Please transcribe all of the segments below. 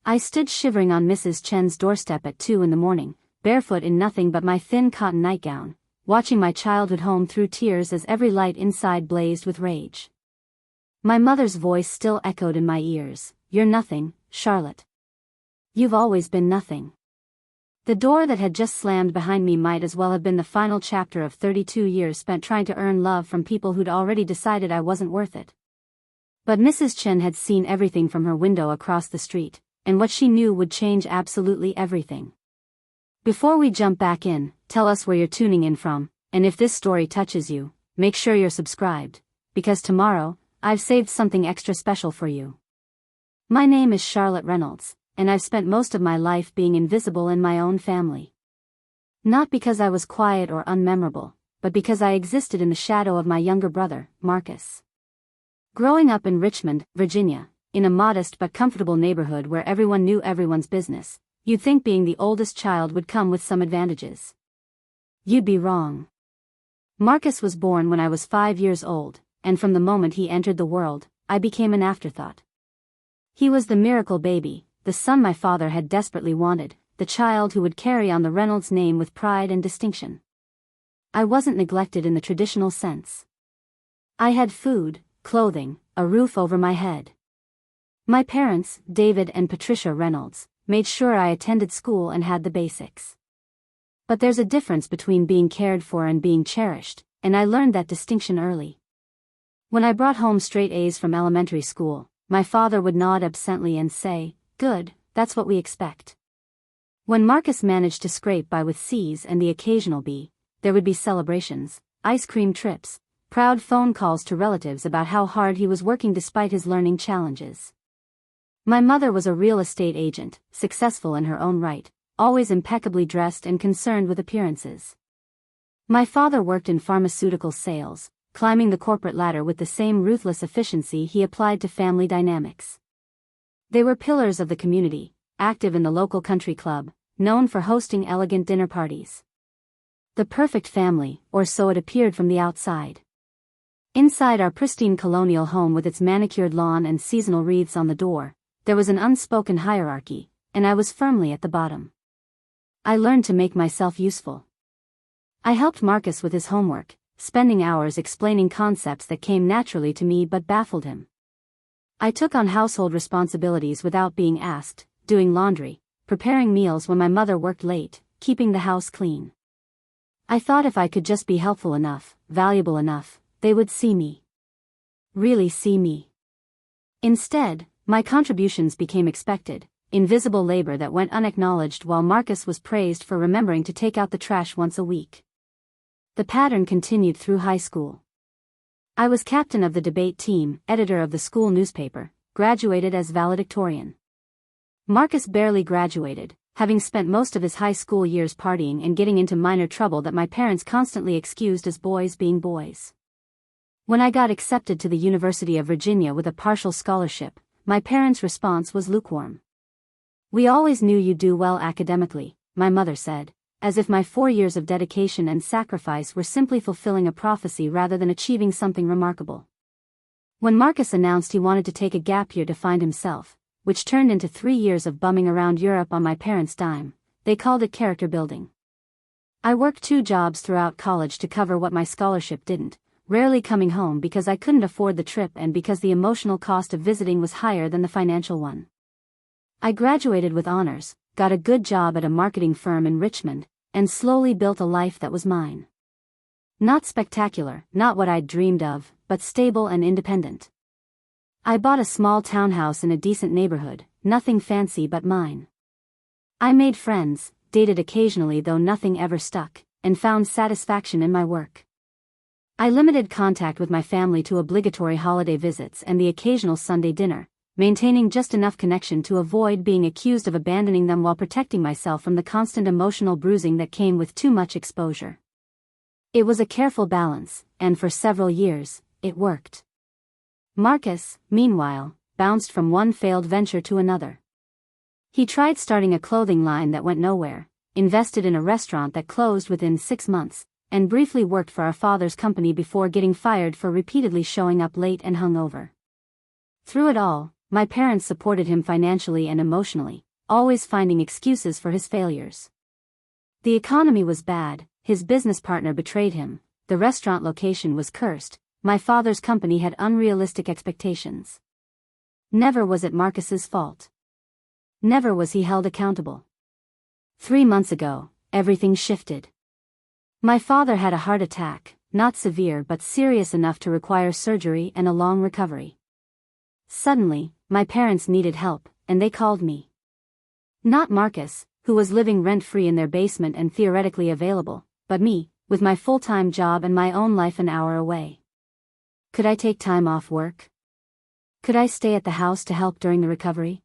I stood shivering on Mrs. Chen's doorstep at 2 in the morning, barefoot in nothing but my thin cotton nightgown, watching my childhood home through tears as every light inside blazed with rage. My mother's voice still echoed in my ears, "You're nothing, Charlotte. You've always been nothing." The door that had just slammed behind me might as well have been the final chapter of 32 years spent trying to earn love from people who'd already decided I wasn't worth it. But Mrs. Chen had seen everything from her window across the street, and what she knew would change absolutely everything. Before we jump back in, tell us where you're tuning in from, and if this story touches you, make sure you're subscribed, because tomorrow, I've saved something extra special for you. My name is Charlotte Reynolds, and I've spent most of my life being invisible in my own family. Not because I was quiet or unmemorable, but because I existed in the shadow of my younger brother, Marcus. Growing up in Richmond, Virginia, in a modest but comfortable neighborhood where everyone knew everyone's business, you'd think being the oldest child would come with some advantages. You'd be wrong. Marcus was born when I was 5 years old, and from the moment he entered the world, I became an afterthought. He was the miracle baby, the son my father had desperately wanted, the child who would carry on the Reynolds name with pride and distinction. I wasn't neglected in the traditional sense. I had food, clothing, a roof over my head. My parents, David and Patricia Reynolds, made sure I attended school and had the basics. But there's a difference between being cared for and being cherished, and I learned that distinction early. When I brought home straight A's from elementary school, my father would nod absently and say, "Good, that's what we expect." When Marcus managed to scrape by with C's and the occasional B, there would be celebrations, ice cream trips, proud phone calls to relatives about how hard he was working despite his learning challenges. My mother was a real estate agent, successful in her own right, always impeccably dressed and concerned with appearances. My father worked in pharmaceutical sales, climbing the corporate ladder with the same ruthless efficiency he applied to family dynamics. They were pillars of the community, active in the local country club, known for hosting elegant dinner parties. The perfect family, or so it appeared from the outside. Inside our pristine colonial home with its manicured lawn and seasonal wreaths on the door, there was an unspoken hierarchy, and I was firmly at the bottom. I learned to make myself useful. I helped Marcus with his homework, spending hours explaining concepts that came naturally to me but baffled him. I took on household responsibilities without being asked, doing laundry, preparing meals when my mother worked late, keeping the house clean. I thought if I could just be helpful enough, valuable enough, they would see me. Really see me. Instead, my contributions became expected, invisible labor that went unacknowledged while Marcus was praised for remembering to take out the trash once a week. The pattern continued through high school. I was captain of the debate team, editor of the school newspaper, graduated as valedictorian. Marcus barely graduated, having spent most of his high school years partying and getting into minor trouble that my parents constantly excused as boys being boys. When I got accepted to the University of Virginia with a partial scholarship, my parents' response was lukewarm. "We always knew you'd do well academically," my mother said, as if my 4 years of dedication and sacrifice were simply fulfilling a prophecy rather than achieving something remarkable. When Marcus announced he wanted to take a gap year to find himself, which turned into 3 years of bumming around Europe on my parents' dime, they called it character building. I worked 2 jobs throughout college to cover what my scholarship didn't, rarely coming home because I couldn't afford the trip and because the emotional cost of visiting was higher than the financial one. I graduated with honors, got a good job at a marketing firm in Richmond, and slowly built a life that was mine. Not spectacular, not what I'd dreamed of, but stable and independent. I bought a small townhouse in a decent neighborhood, nothing fancy but mine. I made friends, dated occasionally though nothing ever stuck, and found satisfaction in my work. I limited contact with my family to obligatory holiday visits and the occasional Sunday dinner, maintaining just enough connection to avoid being accused of abandoning them while protecting myself from the constant emotional bruising that came with too much exposure. It was a careful balance, and for several years, it worked. Marcus, meanwhile, bounced from one failed venture to another. He tried starting a clothing line that went nowhere, invested in a restaurant that closed within 6 months, and briefly worked for our father's company before getting fired for repeatedly showing up late and hungover. Through it all, my parents supported him financially and emotionally, always finding excuses for his failures. The economy was bad, his business partner betrayed him, the restaurant location was cursed, my father's company had unrealistic expectations. Never was it Marcus's fault. Never was he held accountable. 3 months ago, everything shifted. My father had a heart attack, not severe but serious enough to require surgery and a long recovery. Suddenly, my parents needed help, and they called me. Not Marcus, who was living rent-free in their basement and theoretically available, but me, with my full-time job and my own life an hour away. Could I take time off work? Could I stay at the house to help during the recovery?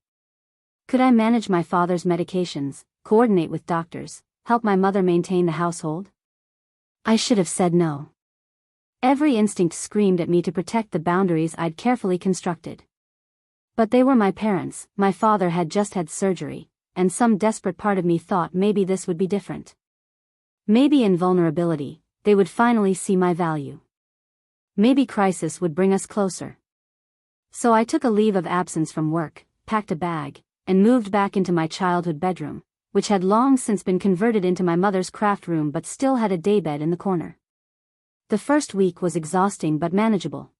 Could I manage my father's medications, coordinate with doctors, help my mother maintain the household? I should have said no. Every instinct screamed at me to protect the boundaries I'd carefully constructed. But they were my parents, my father had just had surgery, and some desperate part of me thought maybe this would be different. Maybe in vulnerability, they would finally see my value. Maybe crisis would bring us closer. So I took a leave of absence from work, packed a bag, and moved back into my childhood bedroom, which had long since been converted into my mother's craft room but still had a daybed in the corner. The first week was exhausting but manageable.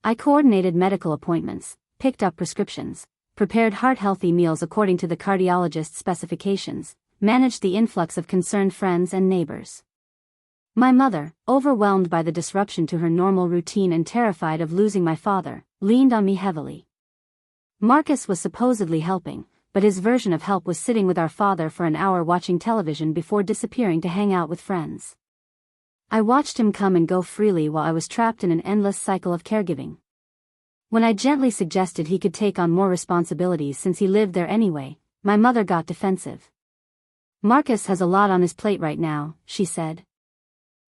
I coordinated medical appointments, picked up prescriptions, prepared heart-healthy meals according to the cardiologist's specifications, managed the influx of concerned friends and neighbors. My mother, overwhelmed by the disruption to her normal routine and terrified of losing my father, leaned on me heavily. Marcus was supposedly helping, but his version of help was sitting with our father for an hour watching television before disappearing to hang out with friends. I watched him come and go freely while I was trapped in an endless cycle of caregiving. When I gently suggested he could take on more responsibilities since he lived there anyway, my mother got defensive. Marcus has a lot on his plate right now, she said.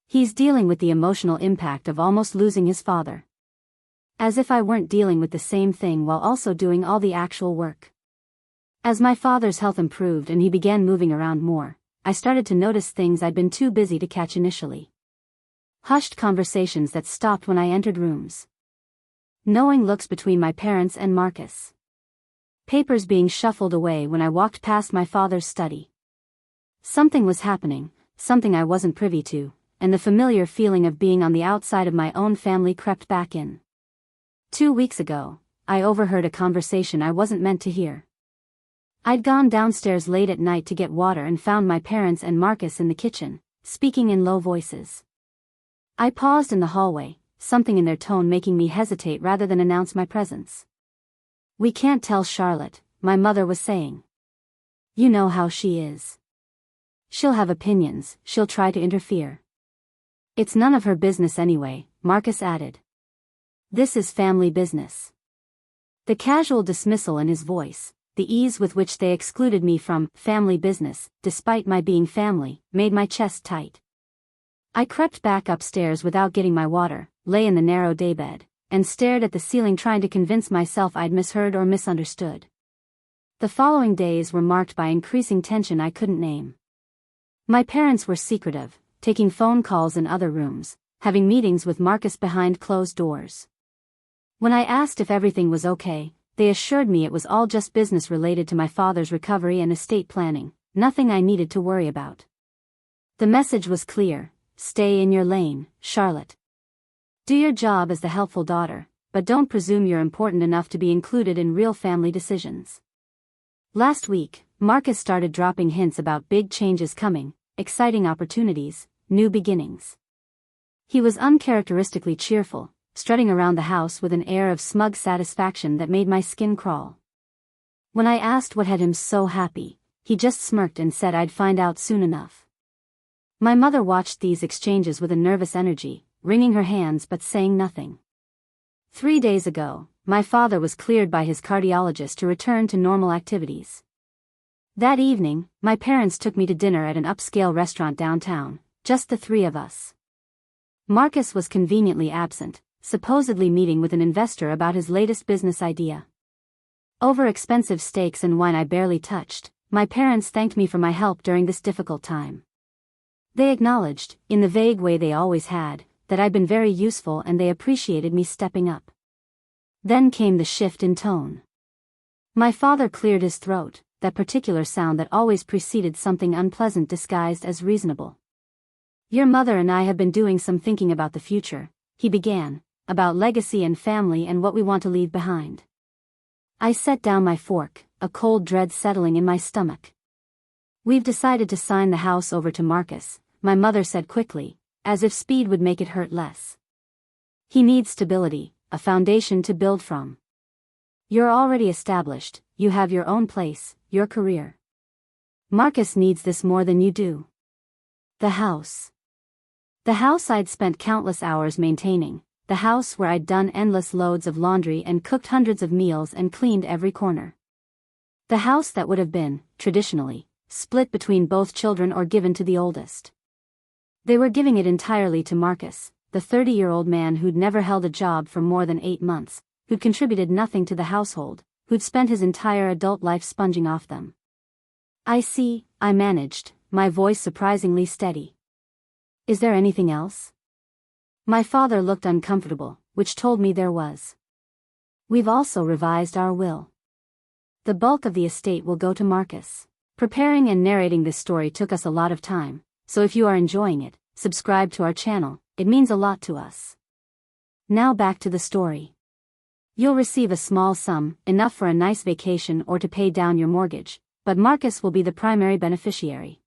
He's dealing with the emotional impact of almost losing his father. As if I weren't dealing with the same thing while also doing all the actual work. As my father's health improved and he began moving around more, I started to notice things I'd been too busy to catch initially. Hushed conversations that stopped when I entered rooms. Knowing looks between my parents and Marcus. Papers being shuffled away when I walked past my father's study. Something was happening, something I wasn't privy to, and the familiar feeling of being on the outside of my own family crept back in. 2 weeks ago, I overheard a conversation I wasn't meant to hear. I'd gone downstairs late at night to get water and found my parents and Marcus in the kitchen, speaking in low voices. I paused in the hallway, something in their tone making me hesitate rather than announce my presence. "We can't tell Charlotte," my mother was saying. "You know how she is. She'll have opinions, she'll try to interfere." "It's none of her business anyway," Marcus added. "This is family business." The casual dismissal in his voice, the ease with which they excluded me from family business, despite my being family, made my chest tight. I crept back upstairs without getting my water, lay in the narrow daybed, and stared at the ceiling trying to convince myself I'd misheard or misunderstood. The following days were marked by increasing tension I couldn't name. My parents were secretive, taking phone calls in other rooms, having meetings with Marcus behind closed doors. When I asked if everything was okay, they assured me it was all just business related to my father's recovery and estate planning, nothing I needed to worry about. The message was clear: stay in your lane, Charlotte. Do your job as the helpful daughter, but don't presume you're important enough to be included in real family decisions. Last week, Marcus started dropping hints about big changes coming, exciting opportunities, new beginnings. He was uncharacteristically cheerful, strutting around the house with an air of smug satisfaction that made my skin crawl. When I asked what had him so happy, he just smirked and said I'd find out soon enough. My mother watched these exchanges with a nervous energy, wringing her hands but saying nothing. 3 days ago, my father was cleared by his cardiologist to return to normal activities. That evening, my parents took me to dinner at an upscale restaurant downtown, just the three of us. Marcus was conveniently absent, supposedly meeting with an investor about his latest business idea. Over expensive steaks and wine I barely touched, my parents thanked me for my help during this difficult time. They acknowledged, in the vague way they always had, that I'd been very useful and they appreciated me stepping up. Then came the shift in tone. My father cleared his throat, that particular sound that always preceded something unpleasant disguised as reasonable. Your mother and I have been doing some thinking about the future, he began, about legacy and family and what we want to leave behind. I set down my fork, a cold dread settling in my stomach. We've decided to sign the house over to Marcus, my mother said quickly, as if speed would make it hurt less. He needs stability, a foundation to build from. You're already established, you have your own place, your career. Marcus needs this more than you do. The house. The house I'd spent countless hours maintaining, the house where I'd done endless loads of laundry and cooked hundreds of meals and cleaned every corner. The house that would have been, traditionally, split between both children or given to the oldest. They were giving it entirely to Marcus, the 30-year-old man who'd never held a job for more than 8 months, who'd contributed nothing to the household, who'd spent his entire adult life sponging off them. I see, I managed, my voice surprisingly steady. Is there anything else? My father looked uncomfortable, which told me there was. We've also revised our will. The bulk of the estate will go to Marcus. Preparing and narrating this story took us a lot of time, so if you are enjoying it, subscribe to our channel, it means a lot to us. Now back to the story. You'll receive a small sum, enough for a nice vacation or to pay down your mortgage, but Marcus will be the primary beneficiary.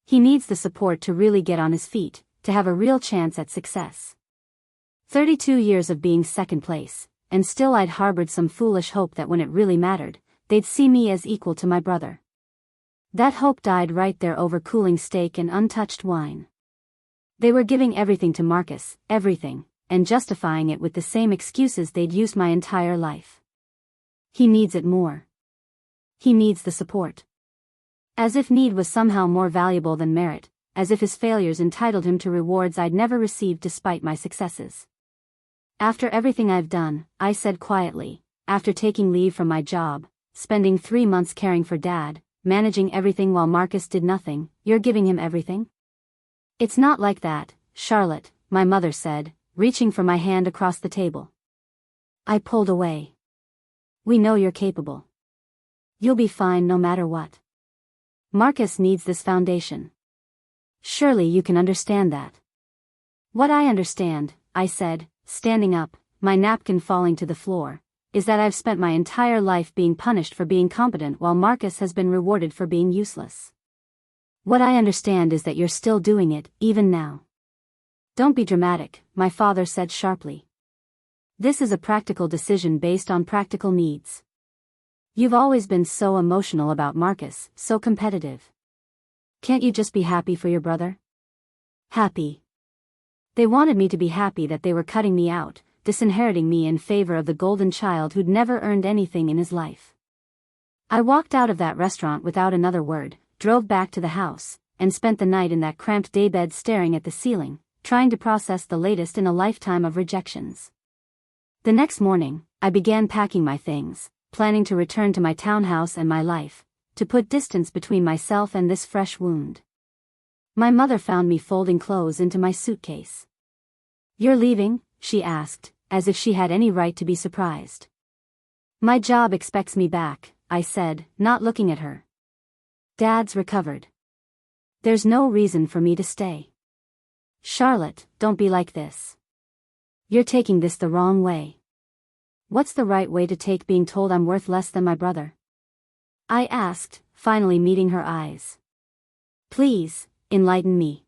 He needs the support to really get on his feet, to have a real chance at success. 32 years of being second place, and still I'd harbored some foolish hope that when it really mattered, they'd see me as equal to my brother. That hope died right there over cooling steak and untouched wine. They were giving everything to Marcus, everything, and justifying it with the same excuses they'd used my entire life. He needs it more. He needs the support. As if need was somehow more valuable than merit, as if his failures entitled him to rewards I'd never received despite my successes. After everything I've done, I said quietly, after taking leave from my job, spending 3 months caring for Dad, managing everything while Marcus did nothing, you're giving him everything? It's not like that, Charlotte, my mother said, reaching for my hand across the table. I pulled away. We know you're capable. You'll be fine no matter what. Marcus needs this foundation. Surely you can understand that. What I understand, I said, standing up, my napkin falling to the floor, is that I've spent my entire life being punished for being competent while Marcus has been rewarded for being useless. What I understand is that you're still doing it, even now. Don't be dramatic, my father said sharply. This is a practical decision based on practical needs. You've always been so emotional about Marcus, so competitive. Can't you just be happy for your brother? Happy. They wanted me to be happy that they were cutting me out, disinheriting me in favor of the golden child who'd never earned anything in his life. I walked out of that restaurant without another word, drove back to the house, and spent the night in that cramped daybed staring at the ceiling, trying to process the latest in a lifetime of rejections. The next morning, I began packing my things, planning to return to my townhouse and my life, to put distance between myself and this fresh wound. My mother found me folding clothes into my suitcase. You're leaving? She asked, as if she had any right to be surprised. My job expects me back, I said, not looking at her. Dad's recovered. There's no reason for me to stay. Charlotte, don't be like this. You're taking this the wrong way. What's the right way to take being told I'm worth less than my brother? I asked, finally meeting her eyes. Please, enlighten me.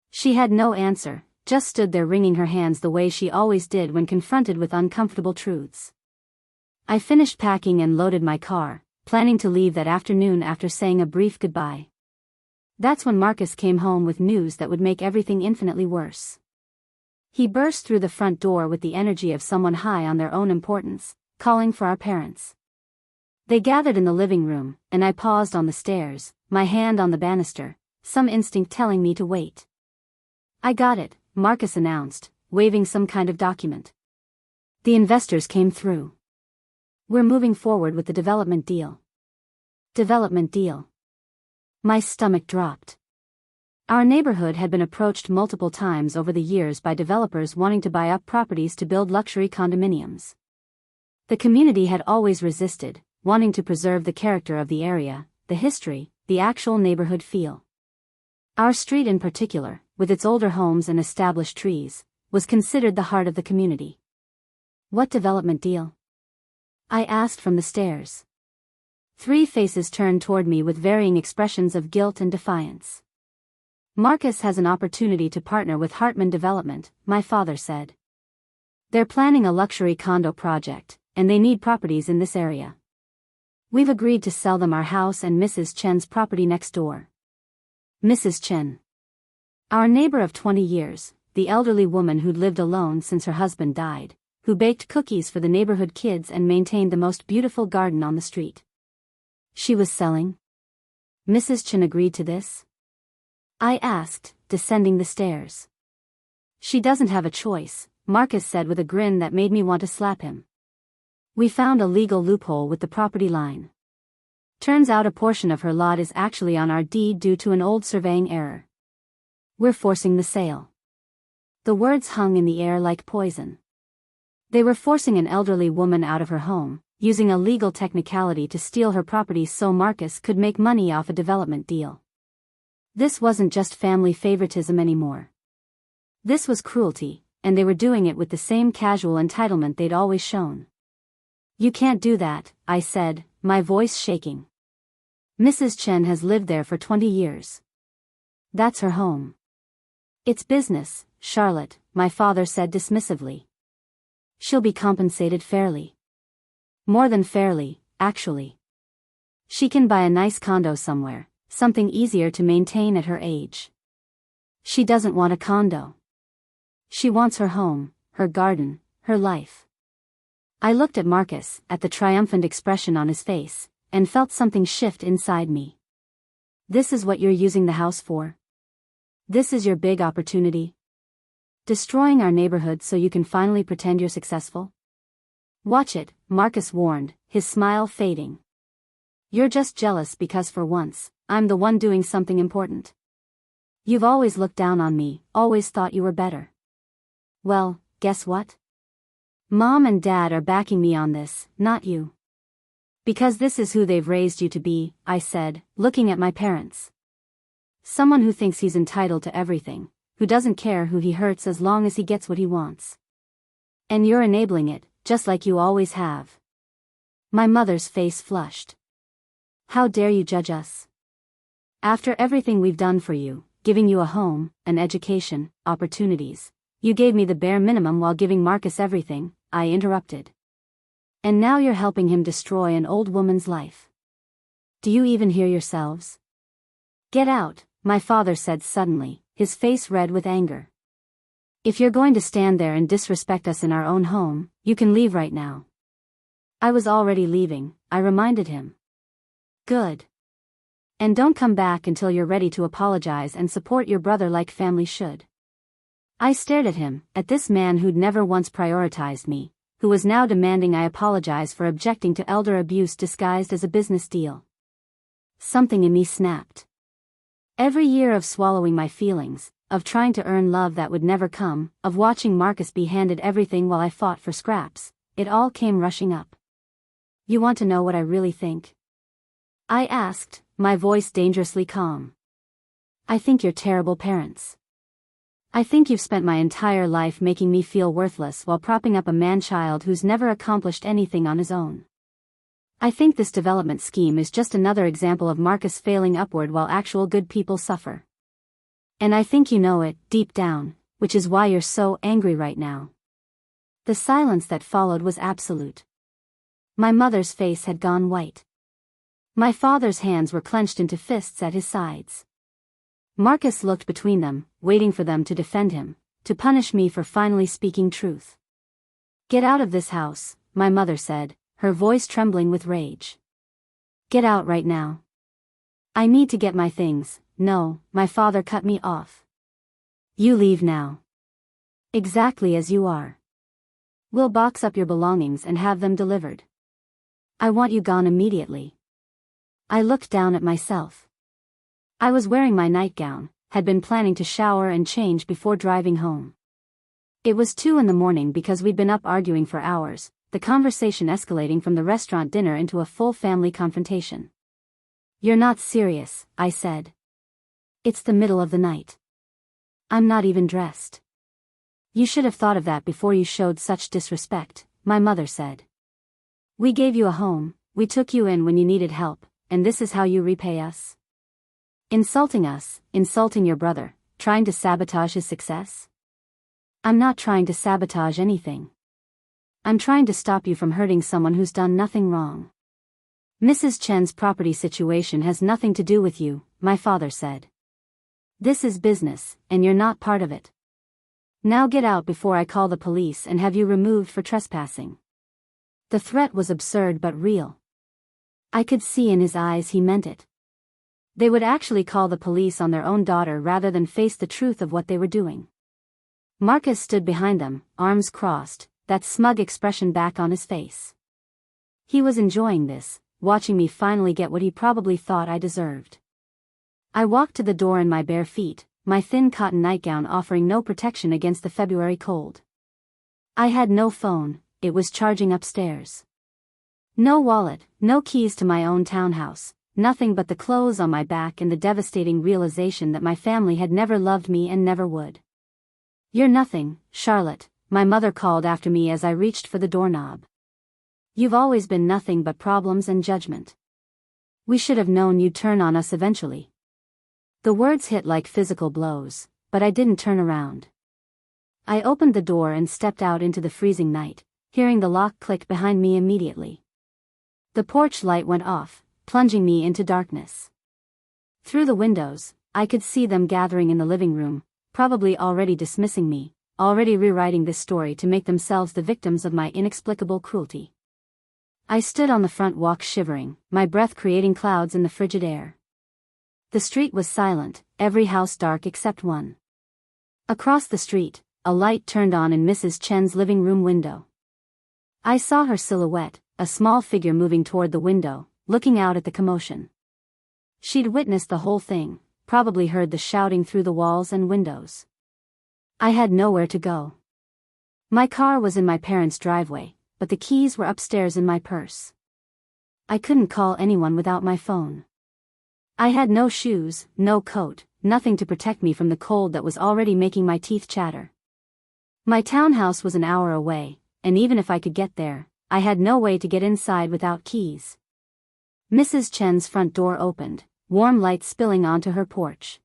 She had no answer, just stood there wringing her hands the way she always did when confronted with uncomfortable truths. I finished packing and loaded my car, planning to leave that afternoon after saying a brief goodbye. That's when Marcus came home with news that would make everything infinitely worse. He burst through the front door with the energy of someone high on their own importance, calling for our parents. They gathered in the living room, and I paused on the stairs, my hand on the banister, some instinct telling me to wait. I got it, Marcus announced, waving some kind of document. The investors came through. We're moving forward with the development deal. Development deal. My stomach dropped. Our neighborhood had been approached multiple times over the years by developers wanting to buy up properties to build luxury condominiums. The community had always resisted, wanting to preserve the character of the area, the history, the actual neighborhood feel. Our street in particular, with its older homes and established trees, was considered the heart of the community. What development deal? I asked from the stairs. 3 faces turned toward me with varying expressions of guilt and defiance. Marcus has an opportunity to partner with Hartman Development, my father said. They're planning a luxury condo project, and they need properties in this area. We've agreed to sell them our house and Mrs. Chen's property next door. Mrs. Chen. Our neighbor of 20 years, the elderly woman who'd lived alone since her husband died, who baked cookies for the neighborhood kids and maintained the most beautiful garden on the street. She was selling? Mrs. Chen agreed to this? I asked, descending the stairs. She doesn't have a choice, Marcus said with a grin that made me want to slap him. We found a legal loophole with the property line. Turns out a portion of her lot is actually on our deed due to an old surveying error. We're forcing the sale. The words hung in the air like poison. They were forcing an elderly woman out of her home, using a legal technicality to steal her property so Marcus could make money off a development deal. This wasn't just family favoritism anymore. This was cruelty, and they were doing it with the same casual entitlement they'd always shown. You can't do that, I said, my voice shaking. Mrs. Chen has lived there for 20 years. That's her home. It's business, Charlotte, my father said dismissively. She'll be compensated fairly. More than fairly, actually. She can buy a nice condo somewhere, something easier to maintain at her age. She doesn't want a condo. She wants her home, her garden, her life. I looked at Marcus, at the triumphant expression on his face, and felt something shift inside me. This is what you're using the house for? This is your big opportunity? Destroying our neighborhood so you can finally pretend you're successful? Watch it, Marcus warned, his smile fading. You're just jealous because for once, I'm the one doing something important. You've always looked down on me, always thought you were better. Well, guess what? Mom and Dad are backing me on this, not you. Because this is who they've raised you to be, I said, looking at my parents. Someone who thinks he's entitled to everything, who doesn't care who he hurts as long as he gets what he wants. And you're enabling it, just like you always have. My mother's face flushed. How dare you judge us? After everything we've done for you, giving you a home, an education, opportunities, you gave me the bare minimum while giving Marcus everything, I interrupted. And now you're helping him destroy an old woman's life. Do you even hear yourselves? Get out, my father said suddenly, his face red with anger. If you're going to stand there and disrespect us in our own home, you can leave right now. I was already leaving, I reminded him. Good. And don't come back until you're ready to apologize and support your brother like family should. I stared at him, at this man who'd never once prioritized me, who was now demanding I apologize for objecting to elder abuse disguised as a business deal. Something in me snapped. Every year of swallowing my feelings, of trying to earn love that would never come, of watching Marcus be handed everything while I fought for scraps, it all came rushing up. You want to know what I really think? I asked, my voice dangerously calm. I think you're terrible parents. I think you've spent my entire life making me feel worthless while propping up a man-child who's never accomplished anything on his own. I think this development scheme is just another example of Marcus failing upward while actual good people suffer. And I think you know it, deep down, which is why you're so angry right now. The silence that followed was absolute. My mother's face had gone white. My father's hands were clenched into fists at his sides. Marcus looked between them, waiting for them to defend him, to punish me for finally speaking truth. Get out of this house, my mother said, her voice trembling with rage. Get out right now. I need to get my things. No, my father cut me off. You leave now. Exactly as you are. We'll box up your belongings and have them delivered. I want you gone immediately. I looked down at myself. I was wearing my nightgown, had been planning to shower and change before driving home. It was 2 in the morning because we'd been up arguing for hours, the conversation escalating from the restaurant dinner into a full family confrontation. "You're not serious," I said. "It's the middle of the night. I'm not even dressed." "You should have thought of that before you showed such disrespect," my mother said. "We gave you a home, we took you in when you needed help, and this is how you repay us? Insulting us, insulting your brother, trying to sabotage his success?" "I'm not trying to sabotage anything. I'm trying to stop you from hurting someone who's done nothing wrong. Mrs. Chen's property situation has nothing to do with you," my father said. "This is business, and you're not part of it. Now get out before I call the police and have you removed for trespassing." The threat was absurd but real. I could see in his eyes he meant it. They would actually call the police on their own daughter rather than face the truth of what they were doing. Marcus stood behind them, arms crossed, that smug expression back on his face. He was enjoying this, watching me finally get what he probably thought I deserved. I walked to the door in my bare feet, my thin cotton nightgown offering no protection against the February cold. I had no phone, it was charging upstairs. No wallet, no keys to my own townhouse, nothing but the clothes on my back and the devastating realization that my family had never loved me and never would. "You're nothing, Charlotte," my mother called after me as I reached for the doorknob. "You've always been nothing but problems and judgment. We should have known you'd turn on us eventually." The words hit like physical blows, but I didn't turn around. I opened the door and stepped out into the freezing night, hearing the lock click behind me immediately. The porch light went off, plunging me into darkness. Through the windows, I could see them gathering in the living room, probably already dismissing me, already rewriting this story to make themselves the victims of my inexplicable cruelty. I stood on the front walk shivering, my breath creating clouds in the frigid air. The street was silent, every house dark except one. Across the street, a light turned on in Mrs. Chen's living room window. I saw her silhouette, a small figure moving toward the window, looking out at the commotion. She'd witnessed the whole thing, probably heard the shouting through the walls and windows. I had nowhere to go. My car was in my parents' driveway, but the keys were upstairs in my purse. I couldn't call anyone without my phone. I had no shoes, no coat, nothing to protect me from the cold that was already making my teeth chatter. My townhouse was an hour away, and even if I could get there, I had no way to get inside without keys. Mrs. Chen's front door opened, warm light spilling onto her porch.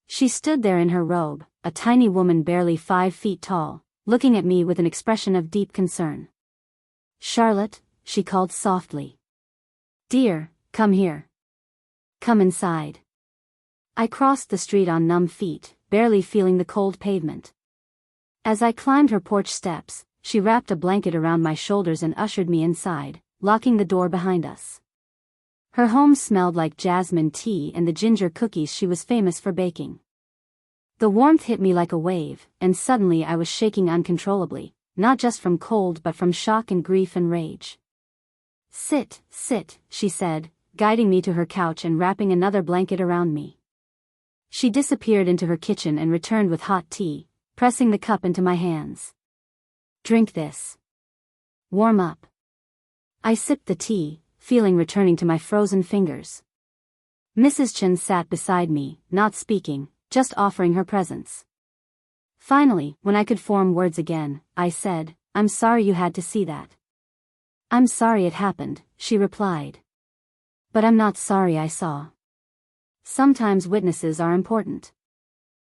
She stood there in her robe, a tiny woman barely 5 feet tall, looking at me with an expression of deep concern. "Charlotte," she called softly. "Dear, come here. Come inside." I crossed the street on numb feet, barely feeling the cold pavement. As I climbed her porch steps, she wrapped a blanket around my shoulders and ushered me inside, locking the door behind us. Her home smelled like jasmine tea and the ginger cookies she was famous for baking. The warmth hit me like a wave, and suddenly I was shaking uncontrollably, not just from cold but from shock and grief and rage. "Sit, sit," she said, guiding me to her couch and wrapping another blanket around me. She disappeared into her kitchen and returned with hot tea, pressing the cup into my hands. "Drink this. Warm up." I sipped the tea, feeling returning to my frozen fingers. Mrs. Chen sat beside me, not speaking, just offering her presence. Finally, when I could form words again, I said, "I'm sorry you had to see that." "I'm sorry it happened," she replied. "But I'm not sorry I saw. Sometimes witnesses are important."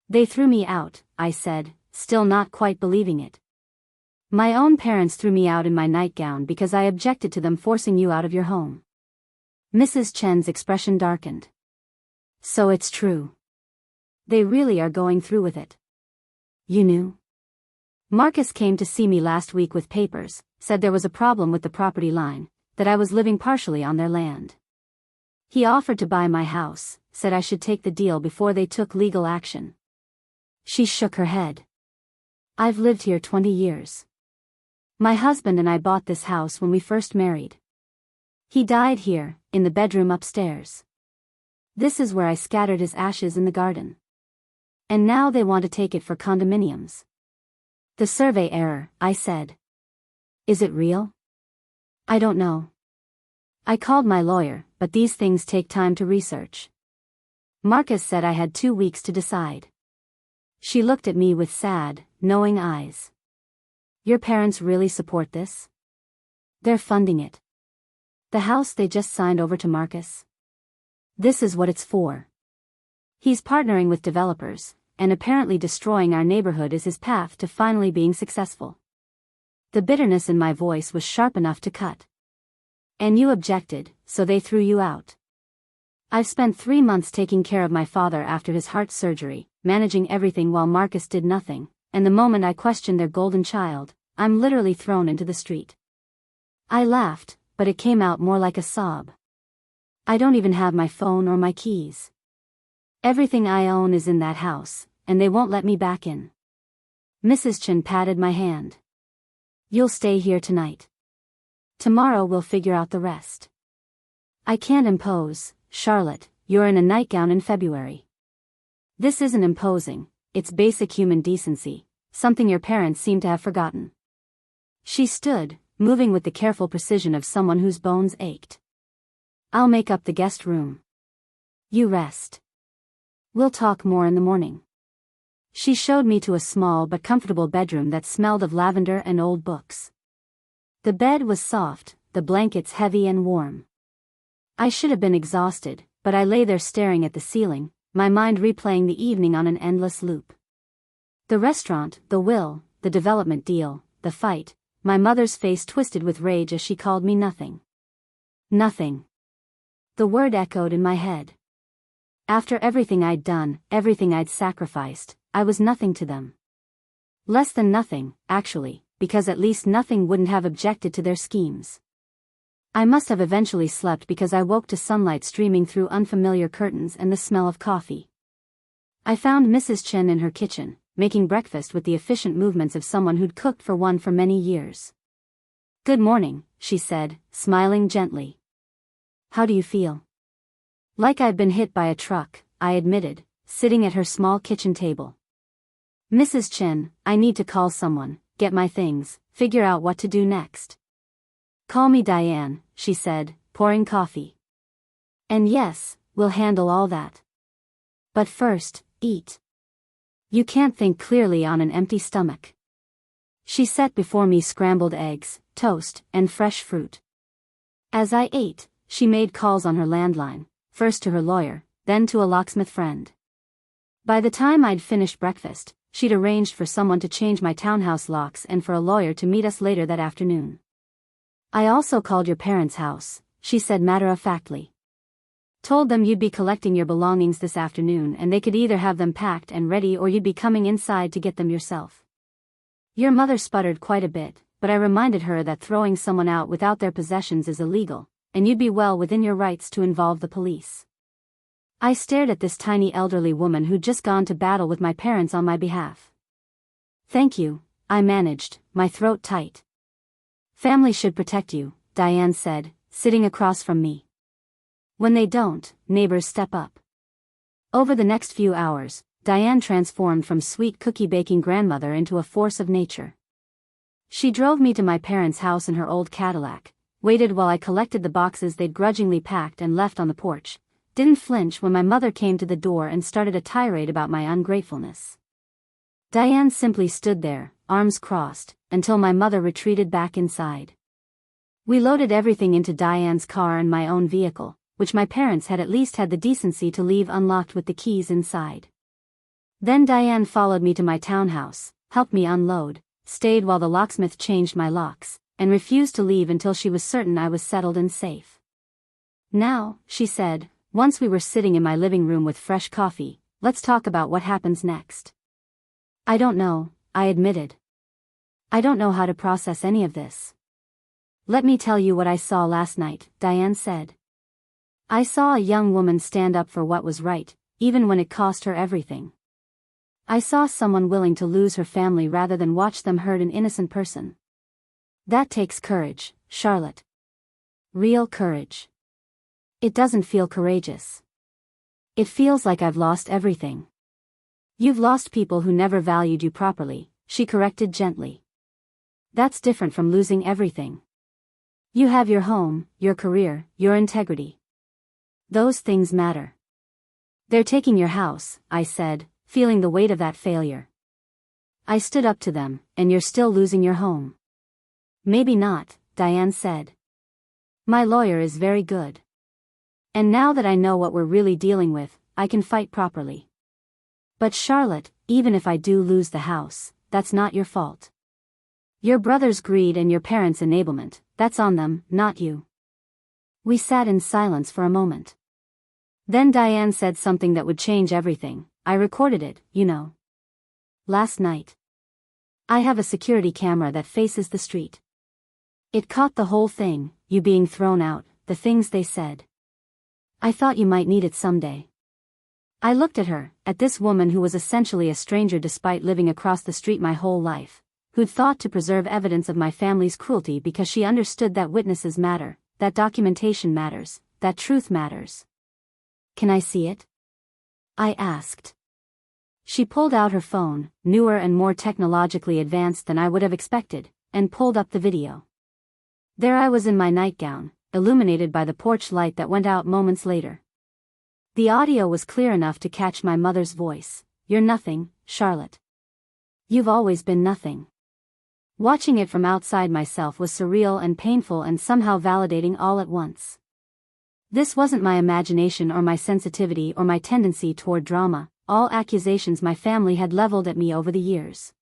"They threw me out," I said, still not quite believing it. "My own parents threw me out in my nightgown because I objected to them forcing you out of your home." Mrs. Chen's expression darkened. "So it's true. They really are going through with it. You knew?" "Marcus came to see me last week with papers, said there was a problem with the property line, that I was living partially on their land. He offered to buy my house, said I should take the deal before they took legal action." She shook her head. "I've lived here 20 years. My husband and I bought this house when we first married. He died here, in the bedroom upstairs. This is where I scattered his ashes in the garden. And now they want to take it for condominiums." "The survey error," I said. Is it real? I don't know. I called my lawyer, but these things take time to research. Marcus said I had 2 weeks to decide. She looked at me with sad, knowing eyes. Your parents really support this? They're funding it. The house they just signed over to Marcus? This is what it's for. He's partnering with developers, and apparently destroying our neighborhood is his path to finally being successful. The bitterness in my voice was sharp enough to cut. And you objected, so they threw you out. I've spent 3 months taking care of my father after his heart surgery, managing everything while Marcus did nothing, and the moment I questioned their golden child, I'm literally thrown into the street. I laughed, but it came out more like a sob. I don't even have my phone or my keys. Everything I own is in that house, and they won't let me back in. Mrs. Chen patted my hand. You'll stay here tonight. Tomorrow we'll figure out the rest. I can't impose, Charlotte, you're in a nightgown in February. This isn't imposing, it's basic human decency, something your parents seem to have forgotten. She stood, moving with the careful precision of someone whose bones ached. I'll make up the guest room. You rest. We'll talk more in the morning. She showed me to a small but comfortable bedroom that smelled of lavender and old books. The bed was soft, the blankets heavy and warm. I should have been exhausted, but I lay there staring at the ceiling, my mind replaying the evening on an endless loop. The restaurant, the will, the development deal, the fight, my mother's face twisted with rage as she called me nothing. Nothing. The word echoed in my head. After everything I'd done, everything I'd sacrificed, I was nothing to them. Less than nothing, actually, because at least nothing wouldn't have objected to their schemes. I must have eventually slept because I woke to sunlight streaming through unfamiliar curtains and the smell of coffee. I found Mrs. Chen in her kitchen, making breakfast with the efficient movements of someone who'd cooked for one for many years. Good morning, she said, smiling gently. How do you feel? Like I'd been hit by a truck, I admitted, sitting at her small kitchen table. Mrs. Chen, I need to call someone, get my things, figure out what to do next. Call me Diane, she said, pouring coffee. And yes, we'll handle all that. But first, eat. You can't think clearly on an empty stomach. She set before me scrambled eggs, toast, and fresh fruit. As I ate, she made calls on her landline, first to her lawyer, then to a locksmith friend. By the time I'd finished breakfast, she'd arranged for someone to change my townhouse locks and for a lawyer to meet us later that afternoon. I also called your parents' house, she said matter-of-factly. Told them you'd be collecting your belongings this afternoon and they could either have them packed and ready or you'd be coming inside to get them yourself. Your mother sputtered quite a bit, but I reminded her that throwing someone out without their possessions is illegal, and you'd be well within your rights to involve the police. I stared at this tiny elderly woman who'd just gone to battle with my parents on my behalf. Thank you, I managed, my throat tight. Family should protect you, Diane said, sitting across from me. When they don't, neighbors step up. Over the next few hours, Diane transformed from sweet cookie-baking grandmother into a force of nature. She drove me to my parents' house in her old Cadillac, waited while I collected the boxes they'd grudgingly packed and left on the porch, didn't flinch when my mother came to the door and started a tirade about my ungratefulness. Diane simply stood there, arms crossed, until my mother retreated back inside. We loaded everything into Diane's car and my own vehicle, which my parents had at least had the decency to leave unlocked with the keys inside. Then Diane followed me to my townhouse, helped me unload, stayed while the locksmith changed my locks, and refused to leave until she was certain I was settled and safe. Now, she said, once we were sitting in my living room with fresh coffee, let's talk about what happens next. I don't know, I admitted. I don't know how to process any of this. Let me tell you what I saw last night, Diane said. I saw a young woman stand up for what was right, even when it cost her everything. I saw someone willing to lose her family rather than watch them hurt an innocent person. That takes courage, Charlotte. Real courage. It doesn't feel courageous. It feels like I've lost everything. You've lost people who never valued you properly, she corrected gently. That's different from losing everything. You have your home, your career, your integrity. Those things matter. They're taking your house, I said, feeling the weight of that failure. I stood up to them, and you're still losing your home. Maybe not, Diane said. My lawyer is very good. And now that I know what we're really dealing with, I can fight properly. But Charlotte, even if I do lose the house, that's not your fault. Your brother's greed and your parents' enablement, that's on them, not you. We sat in silence for a moment. Then Diane said something that would change everything. I recorded it, you know. Last night. I have a security camera that faces the street. It caught the whole thing, you being thrown out, the things they said. I thought you might need it someday. I looked at her, at this woman who was essentially a stranger despite living across the street my whole life, who'd thought to preserve evidence of my family's cruelty because she understood that witnesses matter, that documentation matters, that truth matters. Can I see it? I asked. She pulled out her phone, newer and more technologically advanced than I would have expected, and pulled up the video. There I was in my nightgown, illuminated by the porch light that went out moments later. The audio was clear enough to catch my mother's voice. You're nothing, Charlotte. You've always been nothing. Watching it from outside myself was surreal and painful and somehow validating all at once. This wasn't my imagination or my sensitivity or my tendency toward drama, all accusations my family had leveled at me over the years.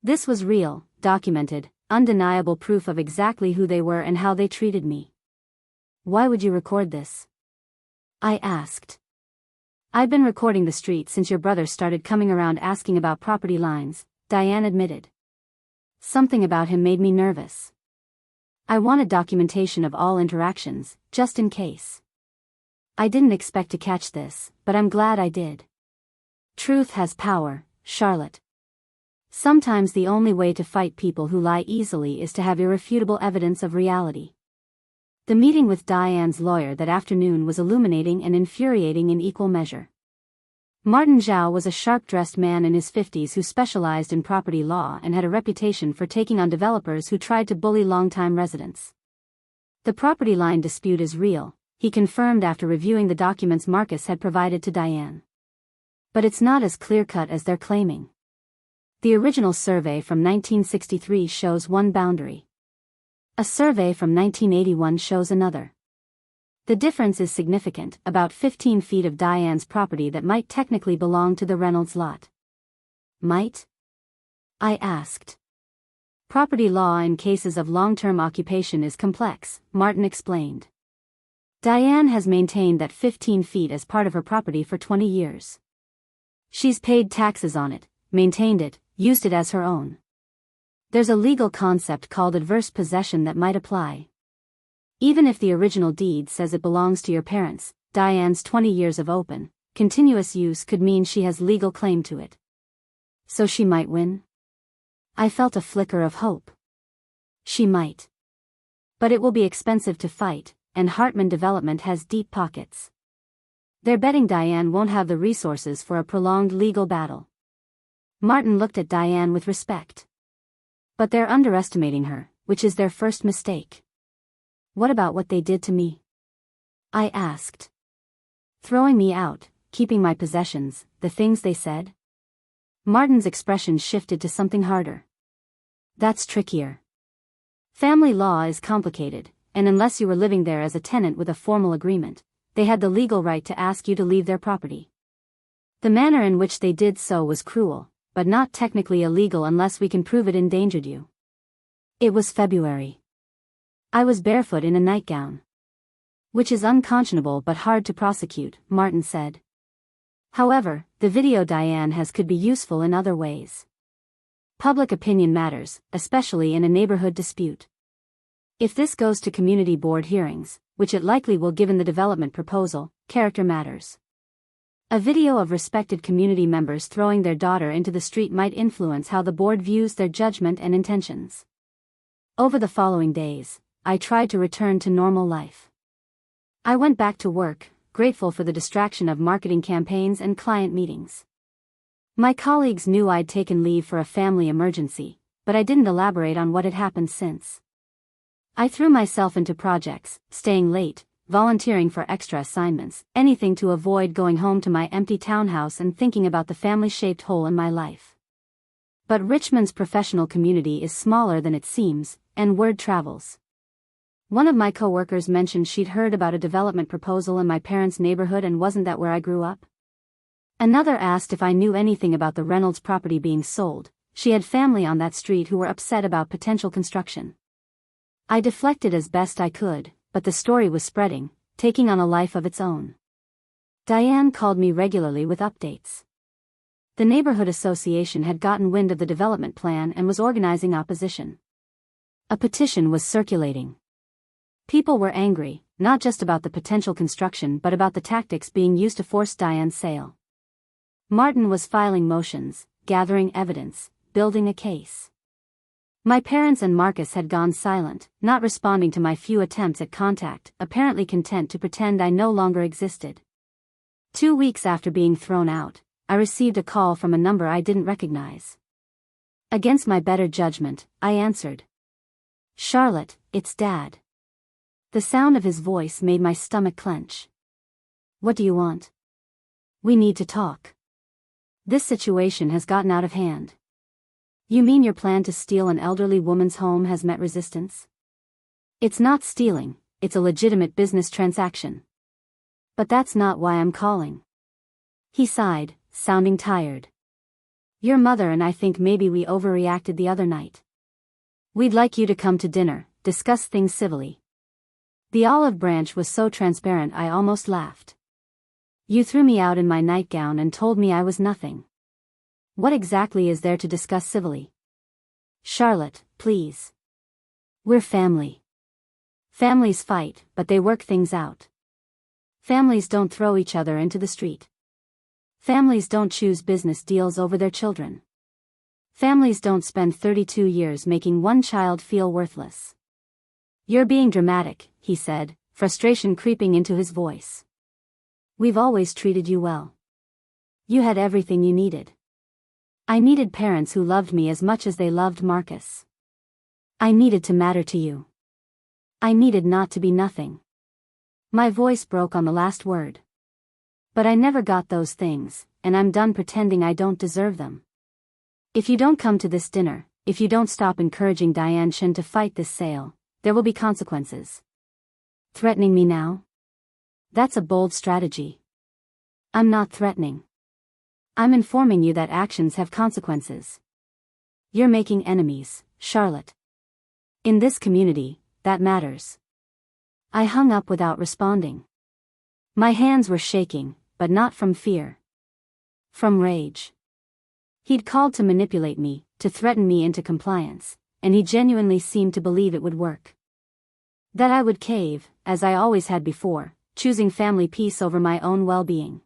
This was real, documented, undeniable proof of exactly who they were and how they treated me. Why would you record this? I asked. I've been recording the street since your brother started coming around asking about property lines, Diane admitted. Something about him made me nervous. I wanted documentation of all interactions, just in case. I didn't expect to catch this, but I'm glad I did. Truth has power, Charlotte. Sometimes the only way to fight people who lie easily is to have irrefutable evidence of reality. The meeting with Diane's lawyer that afternoon was illuminating and infuriating in equal measure. Martin Zhao was a sharp-dressed man in his 50s who specialized in property law and had a reputation for taking on developers who tried to bully longtime residents. The property line dispute is real, he confirmed after reviewing the documents Marcus had provided to Diane. But it's not as clear-cut as they're claiming. The original survey from 1963 shows one boundary. A survey from 1981 shows another. The difference is significant, about 15 feet of Diane's property that might technically belong to the Reynolds lot. Might? I asked. Property law in cases of long-term occupation is complex, Martin explained. Diane has maintained that 15 feet as part of her property for 20 years. She's paid taxes on it, maintained it, used it as her own. There's a legal concept called adverse possession that might apply. Even if the original deed says it belongs to your parents, Diane's 20 years of open, continuous use could mean she has legal claim to it. So she might win? I felt a flicker of hope. She might. But it will be expensive to fight, and Hartman Development has deep pockets. They're betting Diane won't have the resources for a prolonged legal battle. Martin looked at Diane with respect. But they're underestimating her, which is their first mistake. What about what they did to me? I asked. Throwing me out, keeping my possessions, the things they said? Martin's expression shifted to something harder. That's trickier. Family law is complicated, and unless you were living there as a tenant with a formal agreement, they had the legal right to ask you to leave their property. The manner in which they did so was cruel, but not technically illegal unless we can prove it endangered you. It was February. I was barefoot in a nightgown. Which is unconscionable but hard to prosecute, Martin said. However, the video Diane has could be useful in other ways. Public opinion matters, especially in a neighborhood dispute. If this goes to community board hearings, which it likely will given the development proposal, character matters. A video of respected community members throwing their daughter into the street might influence how the board views their judgment and intentions. Over the following days, I tried to return to normal life. I went back to work, grateful for the distraction of marketing campaigns and client meetings. My colleagues knew I'd taken leave for a family emergency, but I didn't elaborate on what had happened since. I threw myself into projects, staying late, volunteering for extra assignments, anything to avoid going home to my empty townhouse and thinking about the family-shaped hole in my life. But Richmond's professional community is smaller than it seems, and word travels. One of my coworkers mentioned she'd heard about a development proposal in my parents' neighborhood, and wasn't that where I grew up? Another asked if I knew anything about the Reynolds property being sold. She had family on that street who were upset about potential construction. I deflected as best I could, but the story was spreading, taking on a life of its own. Diane called me regularly with updates. The neighborhood association had gotten wind of the development plan and was organizing opposition. A petition was circulating. People were angry, not just about the potential construction but about the tactics being used to force Diane's sale. Martin was filing motions, gathering evidence, building a case. My parents and Marcus had gone silent, not responding to my few attempts at contact, apparently content to pretend I no longer existed. 2 weeks after being thrown out, I received a call from a number I didn't recognize. Against my better judgment, I answered. "Charlotte, it's Dad." The sound of his voice made my stomach clench. "What do you want?" "We need to talk. This situation has gotten out of hand." "You mean your plan to steal an elderly woman's home has met resistance?" "It's not stealing, it's a legitimate business transaction." "But that's not why I'm calling." He sighed, sounding tired. "Your mother and I think maybe we overreacted the other night. We'd like you to come to dinner, discuss things civilly." The olive branch was so transparent I almost laughed. "You threw me out in my nightgown and told me I was nothing. What exactly is there to discuss civilly?" "Charlotte, please. We're family. Families fight, but they work things out. Families don't throw each other into the street. Families don't choose business deals over their children. Families don't spend 32 years making one child feel worthless." "You're being dramatic," he said, frustration creeping into his voice. "We've always treated you well. You had everything you needed. I needed parents who loved me as much as they loved Marcus. I needed to matter to you. I needed not to be nothing." My voice broke on the last word. "But I never got those things, and I'm done pretending I don't deserve them. If you don't come to this dinner, if you don't stop encouraging Diane Chen to fight this sale, there will be consequences." "Threatening me now? That's a bold strategy." "I'm not threatening. I'm informing you that actions have consequences. You're making enemies, Charlotte. In this community, that matters." I hung up without responding. My hands were shaking, but not from fear. From rage. He'd called to manipulate me, to threaten me into compliance, and he genuinely seemed to believe it would work. That I would cave, as I always had before, choosing family peace over my own well-being.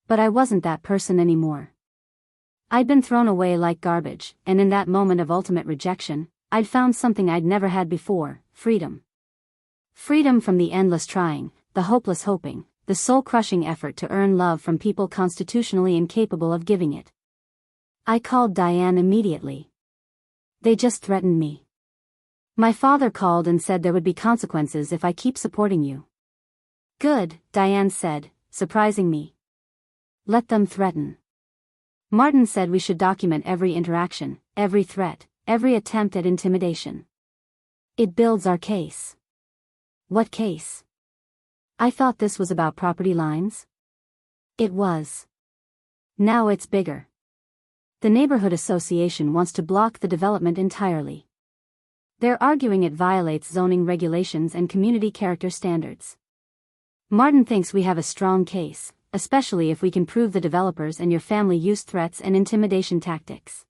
But I wasn't that person anymore. I'd been thrown away like garbage, and in that moment of ultimate rejection, I'd found something I'd never had before: freedom. Freedom from the endless trying, the hopeless hoping, the soul-crushing effort to earn love from people constitutionally incapable of giving it. I called Diane immediately. "They just threatened me. My father called and said there would be consequences if I keep supporting you." "Good," Diane said, surprising me. "Let them threaten. Martin said we should document every interaction, every threat, every attempt at intimidation. It builds our case." "What case?" I thought this was about property lines. It was. Now it's bigger. The neighborhood association wants to block the development entirely. They're arguing it violates zoning regulations and community character standards. Martin thinks we have a strong case, especially if we can prove the developers and your family used threats and intimidation tactics.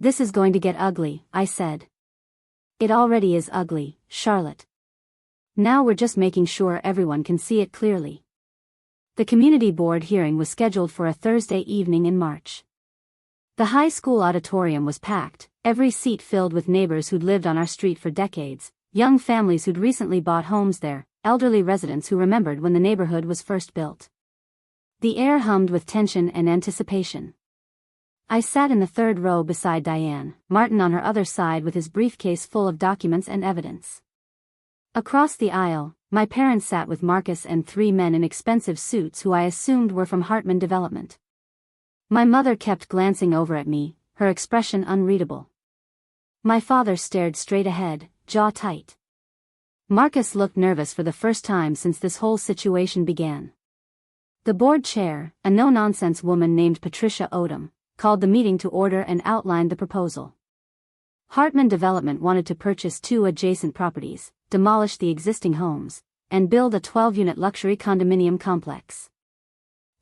"This is going to get ugly," I said. "It already is ugly, Charlotte. Now we're just making sure everyone can see it clearly." The community board hearing was scheduled for a Thursday evening in March. The high school auditorium was packed, every seat filled with neighbors who'd lived on our street for decades, young families who'd recently bought homes there, elderly residents who remembered when the neighborhood was first built. The air hummed with tension and anticipation. I sat in the third row beside Diane, Martin on her other side with his briefcase full of documents and evidence. Across the aisle, my parents sat with Marcus and 3 men in expensive suits who I assumed were from Hartman Development. My mother kept glancing over at me, her expression unreadable. My father stared straight ahead, jaw tight. Marcus looked nervous for the first time since this whole situation began. The board chair, a no-nonsense woman named Patricia Odom, called the meeting to order and outlined the proposal. Hartman Development wanted to purchase 2 adjacent properties, demolish the existing homes, and build a 12-unit luxury condominium complex.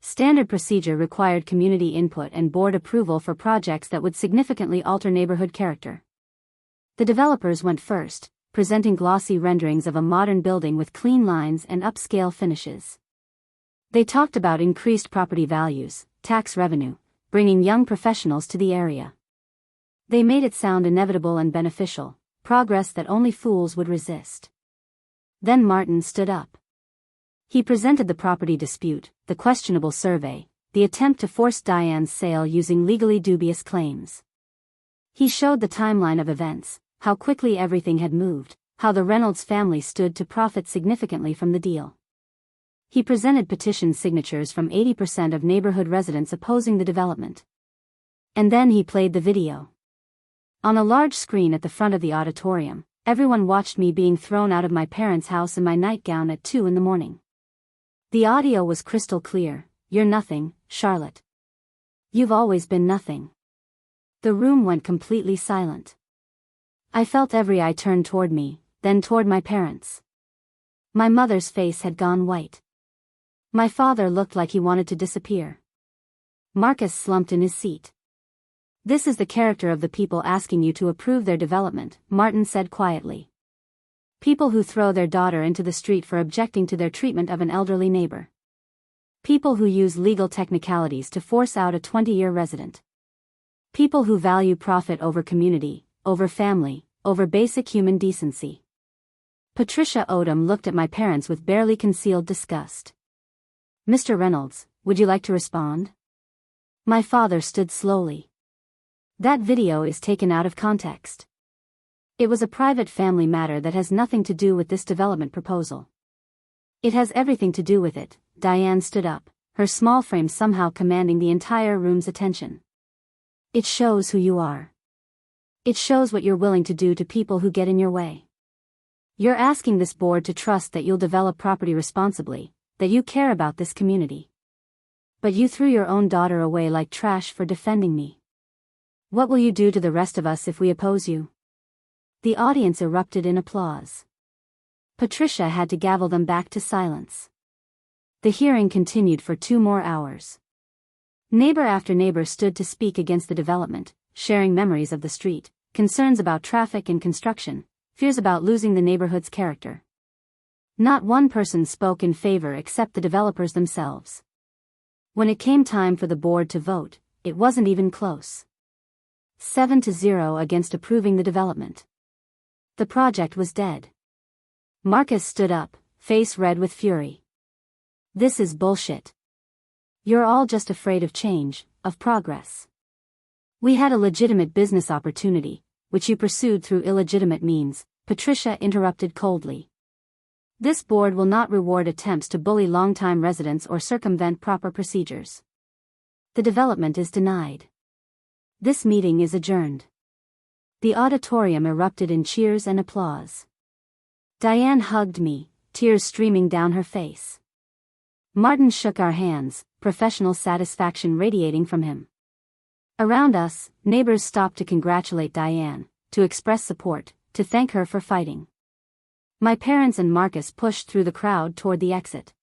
Standard procedure required community input and board approval for projects that would significantly alter neighborhood character. The developers went first, presenting glossy renderings of a modern building with clean lines and upscale finishes. They talked about increased property values, tax revenue, bringing young professionals to the area. They made it sound inevitable and beneficial, progress that only fools would resist. Then Martin stood up. He presented the property dispute, the questionable survey, the attempt to force Diane's sale using legally dubious claims. He showed the timeline of events, how quickly everything had moved, how the Reynolds family stood to profit significantly from the deal. He presented petition signatures from 80% of neighborhood residents opposing the development. And then he played the video. On a large screen at the front of the auditorium, everyone watched me being thrown out of my parents' house in my nightgown at 2 a.m. The audio was crystal clear. "You're nothing, Charlotte. You've always been nothing." The room went completely silent. I felt every eye turn toward me, then toward my parents. My mother's face had gone white. My father looked like he wanted to disappear. Marcus slumped in his seat. "This is the character of the people asking you to approve their development," Martin said quietly. "People who throw their daughter into the street for objecting to their treatment of an elderly neighbor. People who use legal technicalities to force out a 20-year resident. People who value profit over community, over family, over basic human decency." Patricia Odom looked at my parents with barely concealed disgust. "Mr. Reynolds, would you like to respond?" My father stood slowly. "That video is taken out of context. It was a private family matter that has nothing to do with this development proposal." "It has everything to do with it." Diane stood up, her small frame somehow commanding the entire room's attention. "It shows who you are. It shows what you're willing to do to people who get in your way. You're asking this board to trust that you'll develop property responsibly, that you care about this community. But you threw your own daughter away like trash for defending me. What will you do to the rest of us if we oppose you?" The audience erupted in applause. Patricia had to gavel them back to silence. The hearing continued for 2 more hours. Neighbor after neighbor stood to speak against the development, sharing memories of the street, concerns about traffic and construction, fears about losing the neighborhood's character. Not one person spoke in favor except the developers themselves. When it came time for the board to vote, it wasn't even close. 7-0 against approving the development. The project was dead. Marcus stood up, face red with fury. "This is bullshit. You're all just afraid of change, of progress. We had a legitimate business opportunity, which you pursued through illegitimate means," Patricia interrupted coldly. "This board will not reward attempts to bully longtime residents or circumvent proper procedures. The development is denied. This meeting is adjourned." The auditorium erupted in cheers and applause. Diane hugged me, tears streaming down her face. Martin shook our hands, professional satisfaction radiating from him. Around us, neighbors stopped to congratulate Diane, to express support, to thank her for fighting. My parents and Marcus pushed through the crowd toward the exit.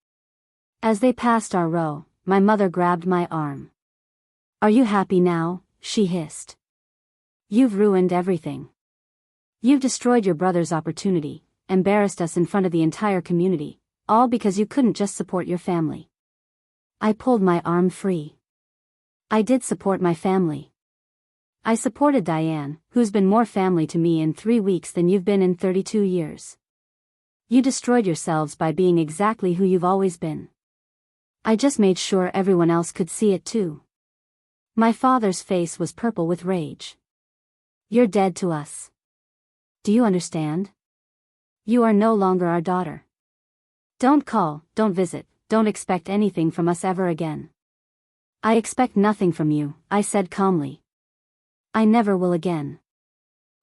As they passed our row, my mother grabbed my arm. "Are you happy now?" she hissed. "You've ruined everything. You've destroyed your brother's opportunity, embarrassed us in front of the entire community, all because you couldn't just support your family." I pulled my arm free. I did support my family. I supported Diane, who's been more family to me in 3 weeks than you've been in 32 years. You destroyed yourselves by being exactly who you've always been. I just made sure everyone else could see it too. My father's face was purple with rage. You're dead to us. Do you understand? You are no longer our daughter. Don't call, don't visit, don't expect anything from us ever again. I expect nothing from you, I said calmly. I never will again.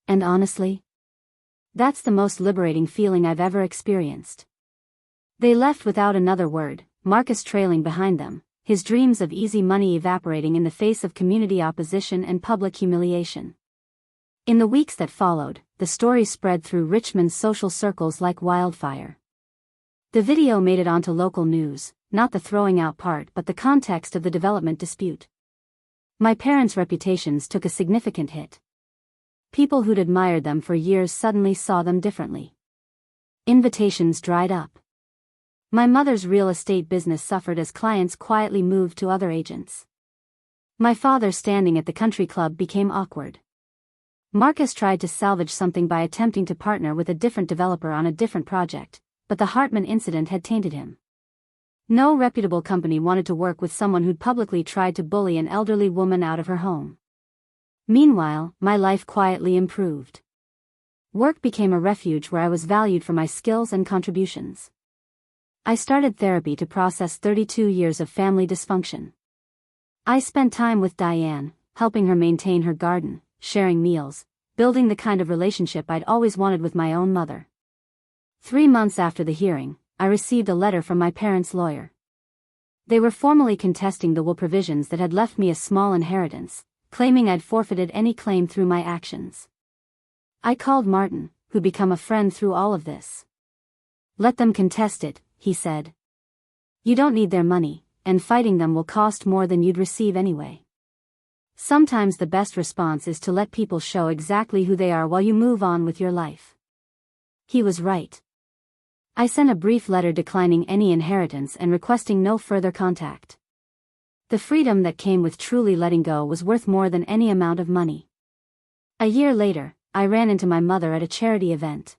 And honestly, that's the most liberating feeling I've ever experienced. They left without another word, Marcus trailing behind them, his dreams of easy money evaporating in the face of community opposition and public humiliation. In the weeks that followed, the story spread through Richmond's social circles like wildfire. The video made it onto local news, not the throwing out part but the context of the development dispute. My parents' reputations took a significant hit. People who'd admired them for years suddenly saw them differently. Invitations dried up. My mother's real estate business suffered as clients quietly moved to other agents. My father's standing at the country club became awkward. Marcus tried to salvage something by attempting to partner with a different developer on a different project, but the Hartman incident had tainted him. No reputable company wanted to work with someone who'd publicly tried to bully an elderly woman out of her home. Meanwhile, my life quietly improved. Work became a refuge where I was valued for my skills and contributions. I started therapy to process 32 years of family dysfunction. I spent time with Diane, helping her maintain her garden, sharing meals, building the kind of relationship I'd always wanted with my own mother. 3 months after the hearing, I received a letter from my parents' lawyer. They were formally contesting the will provisions that had left me a small inheritance, claiming I'd forfeited any claim through my actions. I called Martin, who'd become a friend through all of this. Let them contest it, he said. You don't need their money, and fighting them will cost more than you'd receive anyway. Sometimes the best response is to let people show exactly who they are while you move on with your life. He was right. I sent a brief letter declining any inheritance and requesting no further contact. The freedom that came with truly letting go was worth more than any amount of money. A year later, I ran into my mother at a charity event.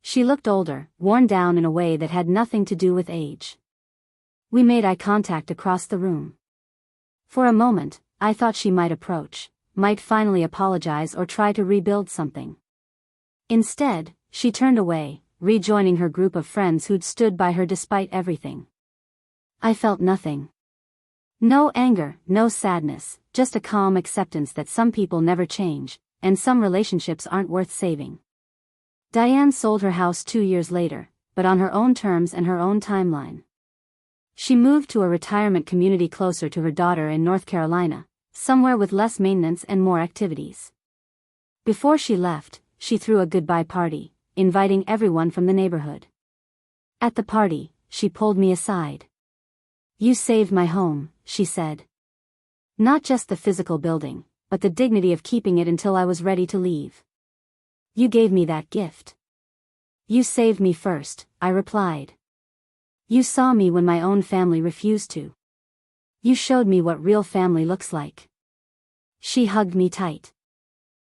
She looked older, worn down in a way that had nothing to do with age. We made eye contact across the room. For a moment, I thought she might approach, might finally apologize or try to rebuild something. Instead, she turned away, rejoining her group of friends who'd stood by her despite everything. I felt nothing. No anger, no sadness, just a calm acceptance that some people never change, and some relationships aren't worth saving. Diane sold her house 2 years later, but on her own terms and her own timeline. She moved to a retirement community closer to her daughter in North Carolina, somewhere with less maintenance and more activities. Before she left, she threw a goodbye party, inviting everyone from the neighborhood. At the party, she pulled me aside. You saved my home, she said. Not just the physical building, but the dignity of keeping it until I was ready to leave. You gave me that gift. You saved me first, I replied. You saw me when my own family refused to. You showed me what real family looks like. She hugged me tight.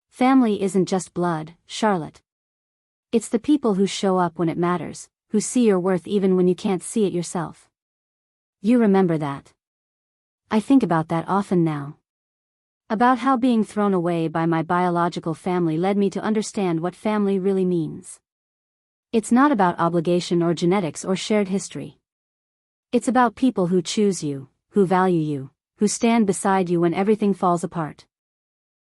Family isn't just blood, Charlotte. It's the people who show up when it matters, who see your worth even when you can't see it yourself. You remember that. I think about that often now. About how being thrown away by my biological family led me to understand what family really means. It's not about obligation or genetics or shared history. It's about people who choose you, who value you, who stand beside you when everything falls apart.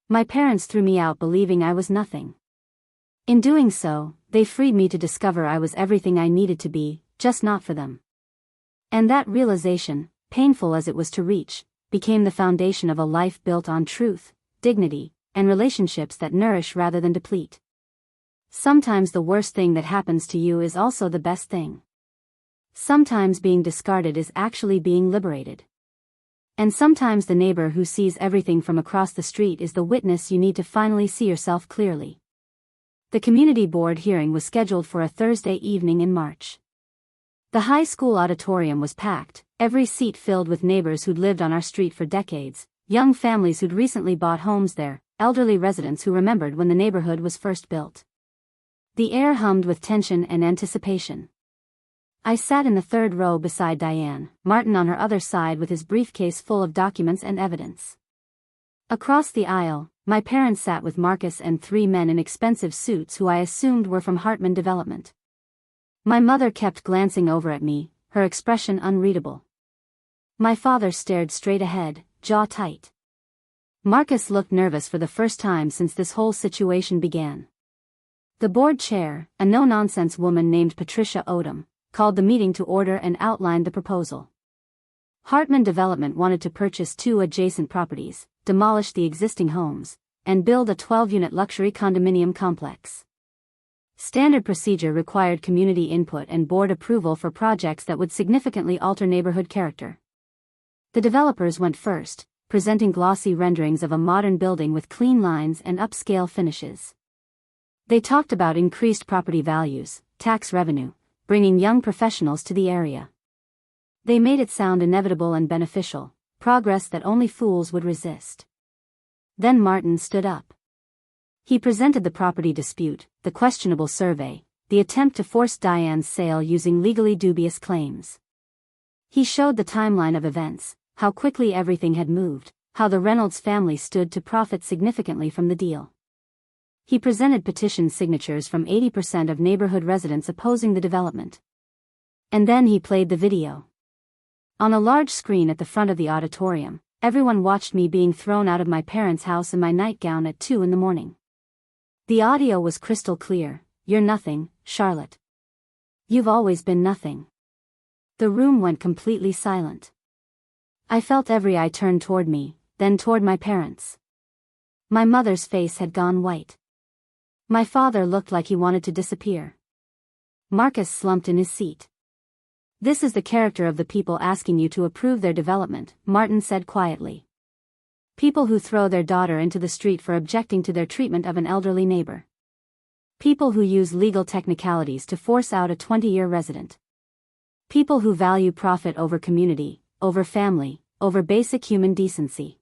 My parents threw me out believing I was nothing. In doing so, they freed me to discover I was everything I needed to be, just not for them. And that realization, painful as it was to reach, became the foundation of a life built on truth, dignity, and relationships that nourish rather than deplete. Sometimes the worst thing that happens to you is also the best thing. Sometimes being discarded is actually being liberated. And sometimes the neighbor who sees everything from across the street is the witness you need to finally see yourself clearly. The community board hearing was scheduled for a Thursday evening in March. The high school auditorium was packed, every seat filled with neighbors who'd lived on our street for decades, young families who'd recently bought homes there, elderly residents who remembered when the neighborhood was first built. The air hummed with tension and anticipation. I sat in the third row beside Diane, Martin on her other side with his briefcase full of documents and evidence. Across the aisle, my parents sat with Marcus and 3 men in expensive suits who I assumed were from Hartman Development. My mother kept glancing over at me, her expression unreadable. My father stared straight ahead, jaw tight. Marcus looked nervous for the first time since this whole situation began. The board chair, a no-nonsense woman named Patricia Odom, called the meeting to order and outlined the proposal. Hartman Development wanted to purchase 2 adjacent properties, demolish the existing homes, and build a 12-unit luxury condominium complex. Standard procedure required community input and board approval for projects that would significantly alter neighborhood character. The developers went first, presenting glossy renderings of a modern building with clean lines and upscale finishes. They talked about increased property values, tax revenue, bringing young professionals to the area. They made it sound inevitable and beneficial, progress that only fools would resist. Then Martin stood up. He presented the property dispute, the questionable survey, the attempt to force Diane's sale using legally dubious claims. He showed the timeline of events, how quickly everything had moved, how the Reynolds family stood to profit significantly from the deal. He presented petition signatures from 80% of neighborhood residents opposing the development. And then he played the video. On a large screen at the front of the auditorium, everyone watched me being thrown out of my parents' house in my nightgown at 2 in the morning. The audio was crystal clear. "You're nothing, Charlotte. You've always been nothing." The room went completely silent. I felt every eye turn toward me, then toward my parents. My mother's face had gone white. My father looked like he wanted to disappear. Marcus slumped in his seat. "This is the character of the people asking you to approve their development," Martin said quietly. "People who throw their daughter into the street for objecting to their treatment of an elderly neighbor. People who use legal technicalities to force out a 20-year resident. People who value profit over community, over family, over basic human decency."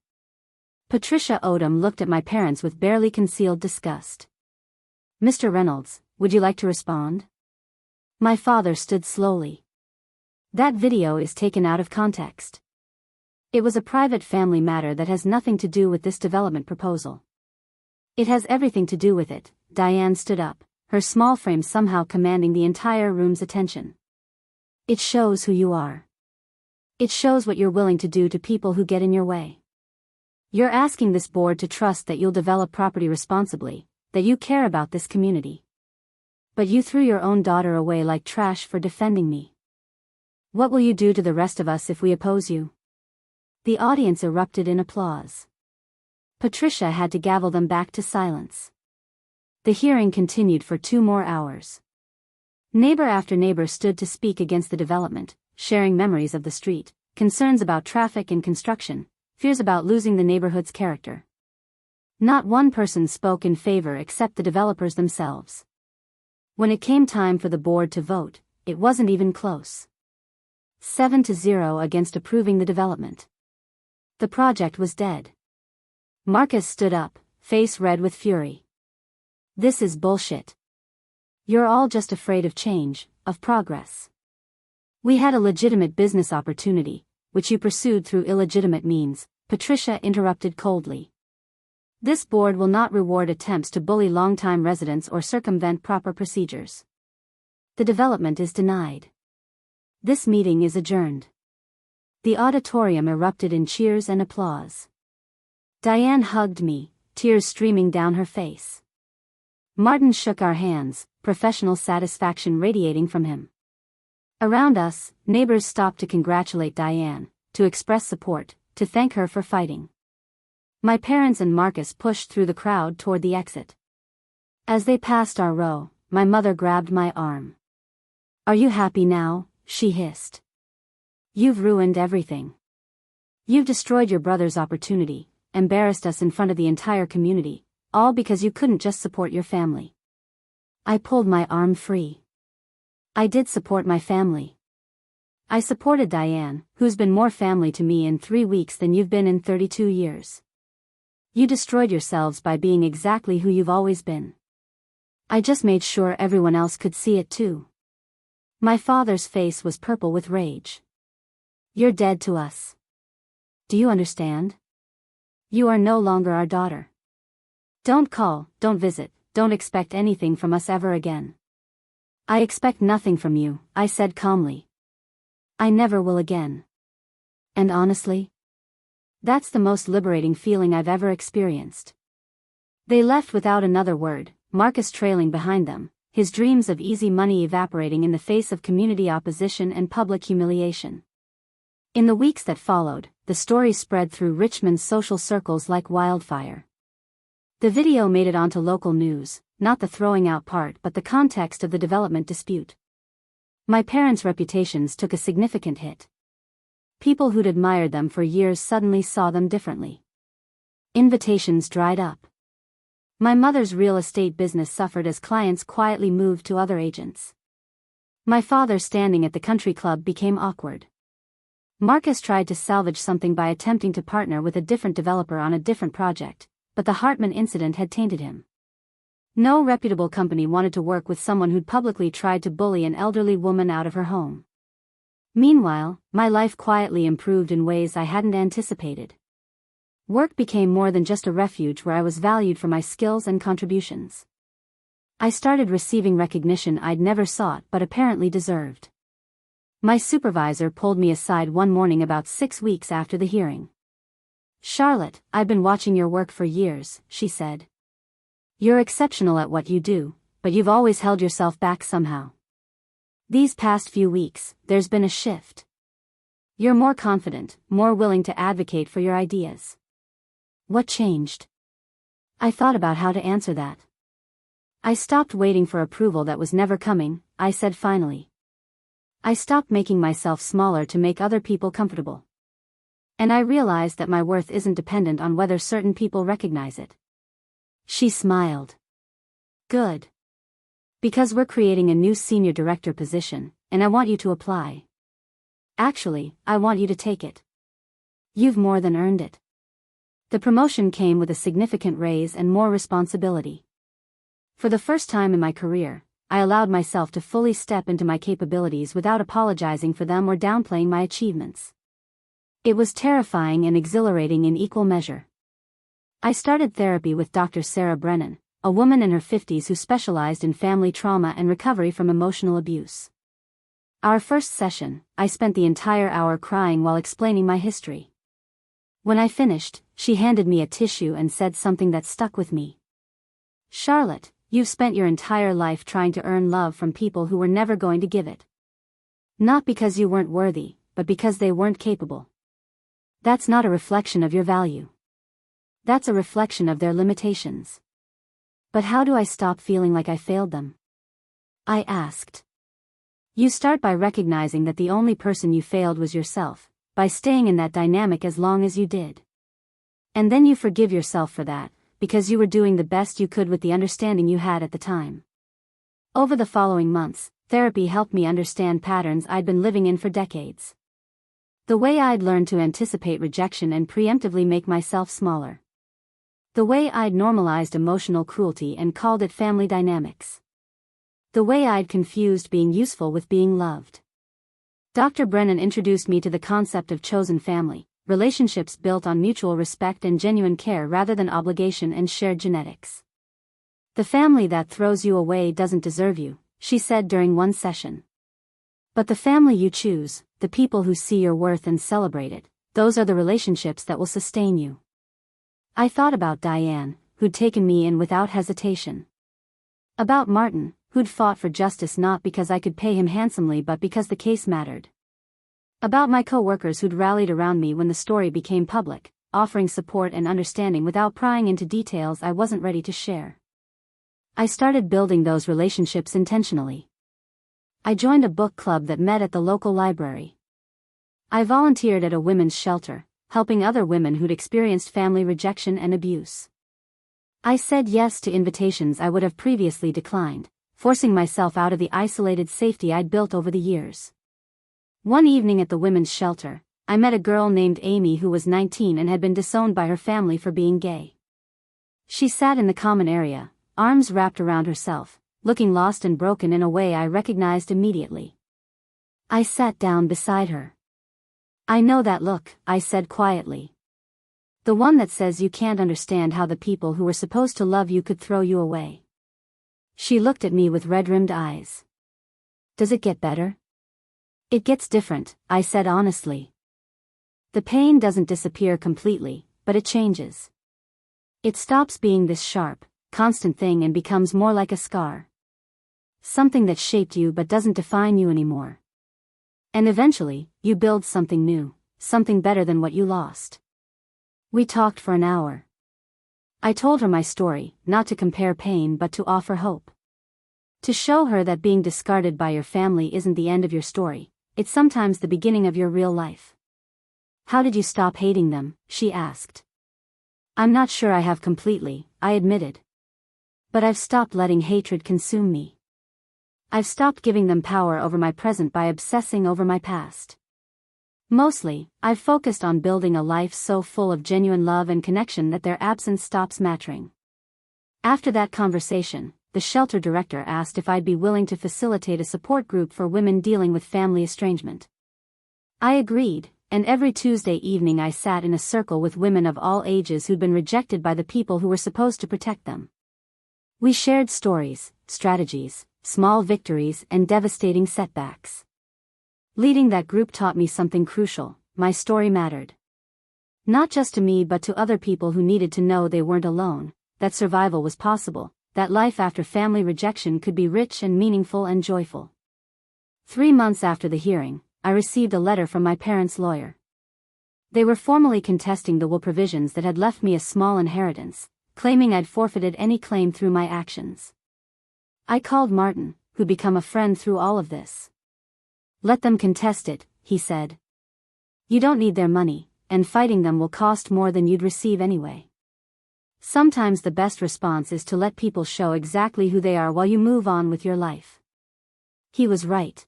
Patricia Odom looked at my parents with barely concealed disgust. "Mr. Reynolds, would you like to respond?" My father stood slowly. "That video is taken out of context. It was a private family matter that has nothing to do with this development proposal." "It has everything to do with it." Diane stood up, her small frame somehow commanding the entire room's attention. "It shows who you are. It shows what you're willing to do to people who get in your way. You're asking this board to trust that you'll develop property responsibly, that you care about this community. But you threw your own daughter away like trash for defending me. What will you do to the rest of us if we oppose you?" The audience erupted in applause. Patricia had to gavel them back to silence. The hearing continued for 2 more hours. Neighbor after neighbor stood to speak against the development, sharing memories of the street, concerns about traffic and construction, fears about losing the neighborhood's character. Not one person spoke in favor except the developers themselves. When it came time for the board to vote, it wasn't even close. 7-0 against approving the development. The project was dead. Marcus stood up, face red with fury. "This is bullshit. You're all just afraid of change, of progress. We had a legitimate business opportunity, which you pursued through illegitimate means," Patricia interrupted coldly. "This board will not reward attempts to bully longtime residents or circumvent proper procedures. The development is denied. This meeting is adjourned." The auditorium erupted in cheers and applause. Diane hugged me, tears streaming down her face. Martin shook our hands, professional satisfaction radiating from him. Around us, neighbors stopped to congratulate Diane, to express support, to thank her for fighting. My parents and Marcus pushed through the crowd toward the exit. As they passed our row, my mother grabbed my arm. "Are you happy now?" she hissed. "You've ruined everything. You've destroyed your brother's opportunity, embarrassed us in front of the entire community, all because you couldn't just support your family." I pulled my arm free. I did support my family. I supported Diane, who's been more family to me in 3 weeks than you've been in 32 years. You destroyed yourselves by being exactly who you've always been. I just made sure everyone else could see it too. My father's face was purple with rage. "You're dead to us. Do you understand? You are no longer our daughter. Don't call, don't visit, don't expect anything from us ever again. I expect nothing from you, I said calmly. I never will again. And honestly, that's the most liberating feeling I've ever experienced. They left without another word, Marcus trailing behind them, his dreams of easy money evaporating in the face of community opposition and public humiliation. In the weeks that followed, the story spread through Richmond's social circles like wildfire. The video made it onto local news, not the throwing out part but the context of the development dispute. My parents' reputations took a significant hit. People who'd admired them for years suddenly saw them differently. Invitations dried up. My mother's real estate business suffered as clients quietly moved to other agents. My father standing at the country club became awkward. Marcus tried to salvage something by attempting to partner with a different developer on a different project, but the Hartman incident had tainted him. No reputable company wanted to work with someone who'd publicly tried to bully an elderly woman out of her home. Meanwhile, my life quietly improved in ways I hadn't anticipated. Work became more than just a refuge where I was valued for my skills and contributions. I started receiving recognition I'd never sought but apparently deserved. My supervisor pulled me aside one morning about 6 weeks after the hearing. "Charlotte, I've been watching your work for years," she said. "You're exceptional at what you do, but you've always held yourself back somehow. These past few weeks, there's been a shift. You're more confident, more willing to advocate for your ideas. What changed?" I thought about how to answer that. "I stopped waiting for approval that was never coming," I said finally. "I stopped making myself smaller to make other people comfortable. And I realized that my worth isn't dependent on whether certain people recognize it." She smiled. "Good. Because we're creating a new senior director position, and I want you to apply. Actually, I want you to take it. You've more than earned it." The promotion came with a significant raise and more responsibility. For the first time in my career, I allowed myself to fully step into my capabilities without apologizing for them or downplaying my achievements. It was terrifying and exhilarating in equal measure. I started therapy with Dr. Sarah Brennan, a woman in her 50s who specialized in family trauma and recovery from emotional abuse. Our first session, I spent the entire hour crying while explaining my history. When I finished, she handed me a tissue and said something that stuck with me. "Charlotte, you've spent your entire life trying to earn love from people who were never going to give it. Not because you weren't worthy, but because they weren't capable. That's not a reflection of your value. That's a reflection of their limitations." "But how do I stop feeling like I failed them?" I asked. "You start by recognizing that the only person you failed was yourself, by staying in that dynamic as long as you did. And then you forgive yourself for that, because you were doing the best you could with the understanding you had at the time." Over the following months, therapy helped me understand patterns I'd been living in for decades. The way I'd learned to anticipate rejection and preemptively make myself smaller. The way I'd normalized emotional cruelty and called it family dynamics. The way I'd confused being useful with being loved. Dr. Brennan introduced me to the concept of chosen family, relationships built on mutual respect and genuine care rather than obligation and shared genetics. "The family that throws you away doesn't deserve you," she said during one session. "But the family you choose, the people who see your worth and celebrate it, those are the relationships that will sustain you." I thought about Diane, who'd taken me in without hesitation. About Martin, who'd fought for justice not because I could pay him handsomely but because the case mattered. About my co-workers who'd rallied around me when the story became public, offering support and understanding without prying into details I wasn't ready to share. I started building those relationships intentionally. I joined a book club that met at the local library. I volunteered at a women's shelter, helping other women who'd experienced family rejection and abuse. I said yes to invitations I would have previously declined, forcing myself out of the isolated safety I'd built over the years. One evening at the women's shelter, I met a girl named Amy who was 19 and had been disowned by her family for being gay. She sat in the common area, arms wrapped around herself, looking lost and broken in a way I recognized immediately. I sat down beside her. "I know that look," I said quietly. The one that says you can't understand how the people who were supposed to love you could throw you away. She looked at me with red-rimmed eyes. Does it get better? It gets different, I said honestly. The pain doesn't disappear completely, but it changes. It stops being this sharp, constant thing and becomes more like a scar. Something that shaped you but doesn't define you anymore. And eventually, you build something new, something better than what you lost. We talked for an hour. I told her my story, not to compare pain but to offer hope. To show her that being discarded by your family isn't the end of your story, it's sometimes the beginning of your real life. How did you stop hating them? She asked. I'm not sure I have completely, I admitted. But I've stopped letting hatred consume me. I've stopped giving them power over my present by obsessing over my past. Mostly, I've focused on building a life so full of genuine love and connection that their absence stops mattering. After that conversation, the shelter director asked if I'd be willing to facilitate a support group for women dealing with family estrangement. I agreed, and every Tuesday evening I sat in a circle with women of all ages who'd been rejected by the people who were supposed to protect them. We shared stories, strategies, small victories, and devastating setbacks. Leading that group taught me something crucial: my story mattered. Not just to me but to other people who needed to know they weren't alone, that survival was possible, that life after family rejection could be rich and meaningful and joyful. 3 months after the hearing, I received a letter from my parents' lawyer. They were formally contesting the will provisions that had left me a small inheritance, claiming I'd forfeited any claim through my actions. I called Martin, who'd become a friend through all of this. Let them contest it, he said. You don't need their money, and fighting them will cost more than you'd receive anyway. Sometimes the best response is to let people show exactly who they are while you move on with your life. He was right.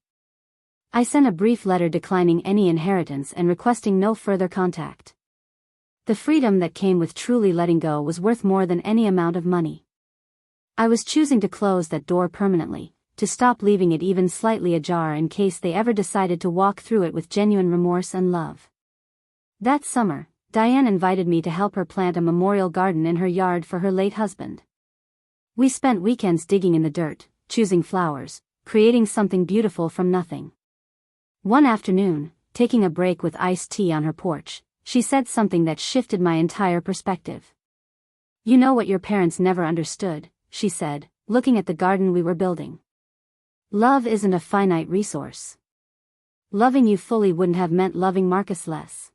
I sent a brief letter declining any inheritance and requesting no further contact. The freedom that came with truly letting go was worth more than any amount of money. I was choosing to close that door permanently, to stop leaving it even slightly ajar in case they ever decided to walk through it with genuine remorse and love. That summer, Diane invited me to help her plant a memorial garden in her yard for her late husband. We spent weekends digging in the dirt, choosing flowers, creating something beautiful from nothing. One afternoon, taking a break with iced tea on her porch, she said something that shifted my entire perspective. You know what your parents never understood, she said, looking at the garden we were building. Love isn't a finite resource. Loving you fully wouldn't have meant loving Marcus less.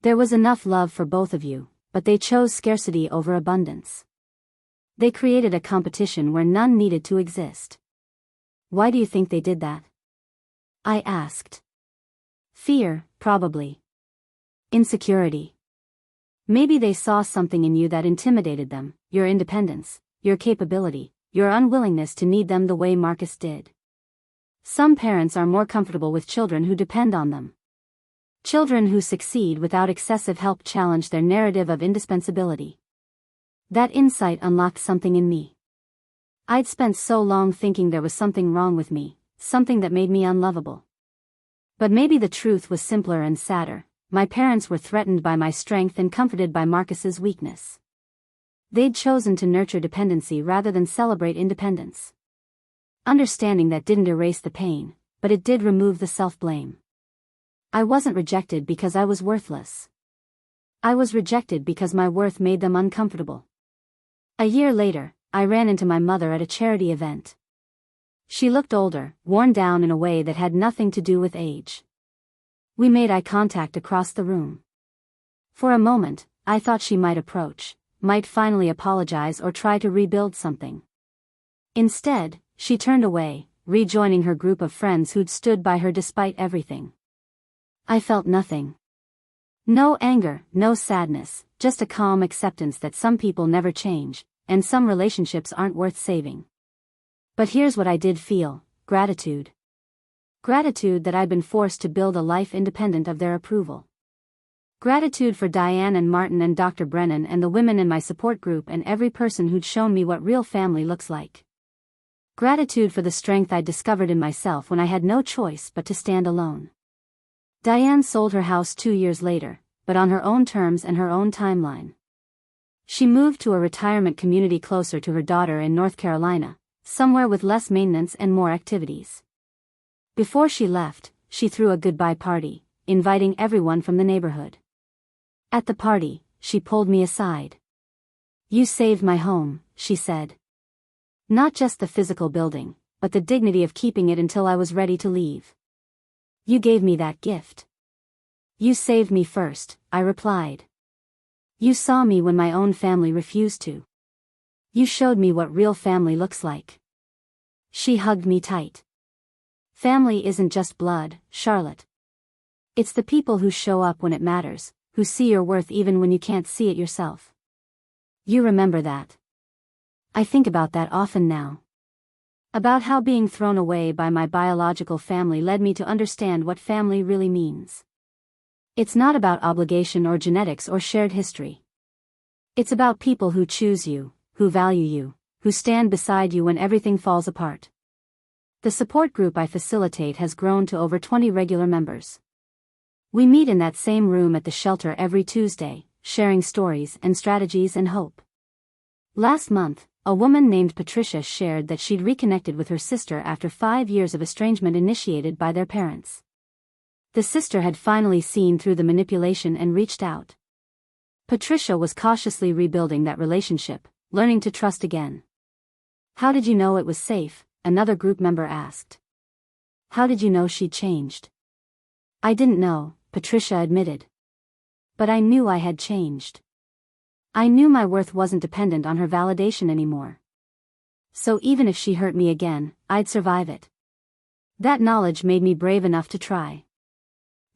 There was enough love for both of you, but they chose scarcity over abundance. They created a competition where none needed to exist. Why do you think they did that? I asked. Fear, probably. Insecurity. Maybe they saw something in you that intimidated them, your independence, your capability, your unwillingness to need them the way Marcus did. Some parents are more comfortable with children who depend on them. Children who succeed without excessive help challenge their narrative of indispensability. That insight unlocked something in me. I'd spent so long thinking there was something wrong with me, something that made me unlovable. But maybe the truth was simpler and sadder. My parents were threatened by my strength and comforted by Marcus's weakness. They'd chosen to nurture dependency rather than celebrate independence. Understanding that didn't erase the pain, but it did remove the self-blame. I wasn't rejected because I was worthless. I was rejected because my worth made them uncomfortable. A year later, I ran into my mother at a charity event. She looked older, worn down in a way that had nothing to do with age. We made eye contact across the room. For a moment, I thought she might approach, might finally apologize or try to rebuild something. Instead, she turned away, rejoining her group of friends who'd stood by her despite everything. I felt nothing. No anger, no sadness, just a calm acceptance that some people never change, and some relationships aren't worth saving. But here's what I did feel: gratitude. Gratitude that I'd been forced to build a life independent of their approval. Gratitude for Diane and Martin and Dr. Brennan and the women in my support group and every person who'd shown me what real family looks like. Gratitude for the strength I'd discovered in myself when I had no choice but to stand alone. Diane sold her house 2 years later, but on her own terms and her own timeline. She moved to a retirement community closer to her daughter in North Carolina, somewhere with less maintenance and more activities. Before she left, she threw a goodbye party, inviting everyone from the neighborhood. At the party, she pulled me aside. "You saved my home," she said. "Not just the physical building, but the dignity of keeping it until I was ready to leave. You gave me that gift." "You saved me first," I replied. "You saw me when my own family refused to. You showed me what real family looks like." She hugged me tight. "Family isn't just blood, Charlotte. It's the people who show up when it matters, who see your worth even when you can't see it yourself. You remember that." I think about that often now. About how being thrown away by my biological family led me to understand what family really means. It's not about obligation or genetics or shared history. It's about people who choose you, who value you, who stand beside you when everything falls apart. The support group I facilitate has grown to over 20 regular members. We meet in that same room at the shelter every Tuesday, sharing stories and strategies and hope. Last month, a woman named Patricia shared that she'd reconnected with her sister after 5 years of estrangement initiated by their parents. The sister had finally seen through the manipulation and reached out. Patricia was cautiously rebuilding that relationship, learning to trust again. "How did you know it was safe?" another group member asked. "How did you know she'd changed?" "I didn't know," Patricia admitted. "But I knew I had changed. I knew my worth wasn't dependent on her validation anymore. So even if she hurt me again, I'd survive it." That knowledge made me brave enough to try.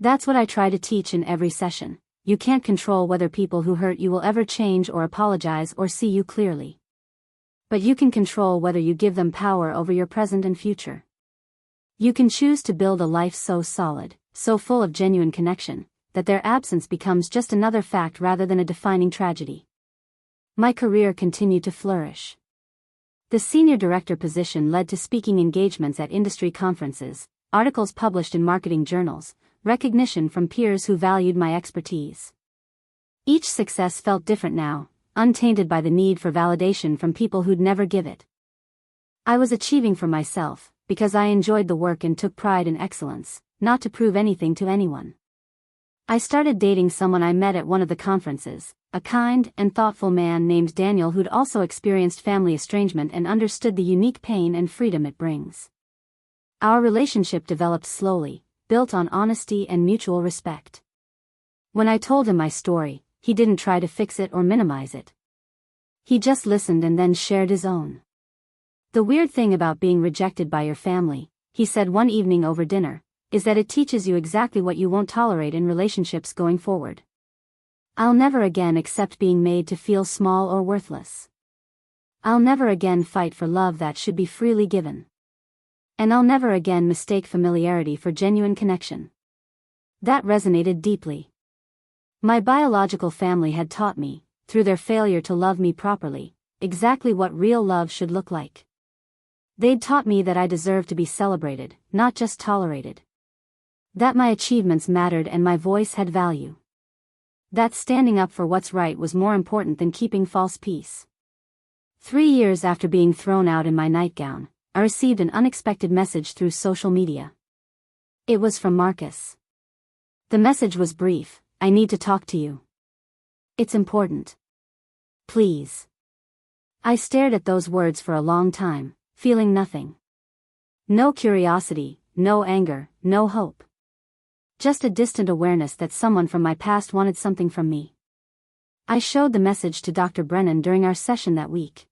That's what I try to teach in every session. You can't control whether people who hurt you will ever change or apologize or see you clearly. But you can control whether you give them power over your present and future. You can choose to build a life so solid, so full of genuine connection, that their absence becomes just another fact rather than a defining tragedy. My career continued to flourish. The senior director position led to speaking engagements at industry conferences, articles published in marketing journals, recognition from peers who valued my expertise. Each success felt different now, untainted by the need for validation from people who'd never give it. I was achieving for myself, because I enjoyed the work and took pride in excellence, not to prove anything to anyone. I started dating someone I met at one of the conferences, a kind and thoughtful man named Daniel who'd also experienced family estrangement and understood the unique pain and freedom it brings. Our relationship developed slowly, built on honesty and mutual respect. When I told him my story, he didn't try to fix it or minimize it. He just listened and then shared his own. "The weird thing about being rejected by your family," he said one evening over dinner, "is that it teaches you exactly what you won't tolerate in relationships going forward. I'll never again accept being made to feel small or worthless. I'll never again fight for love that should be freely given. And I'll never again mistake familiarity for genuine connection." That resonated deeply. My biological family had taught me, through their failure to love me properly, exactly what real love should look like. They'd taught me that I deserved to be celebrated, not just tolerated. That my achievements mattered and my voice had value. That standing up for what's right was more important than keeping false peace. 3 years after being thrown out in my nightgown, I received an unexpected message through social media. It was from Marcus. The message was brief: "I need to talk to you. It's important. Please." I stared at those words for a long time, feeling nothing. No curiosity, no anger, no hope. Just a distant awareness that someone from my past wanted something from me. I showed the message to Dr. Brennan during our session that week.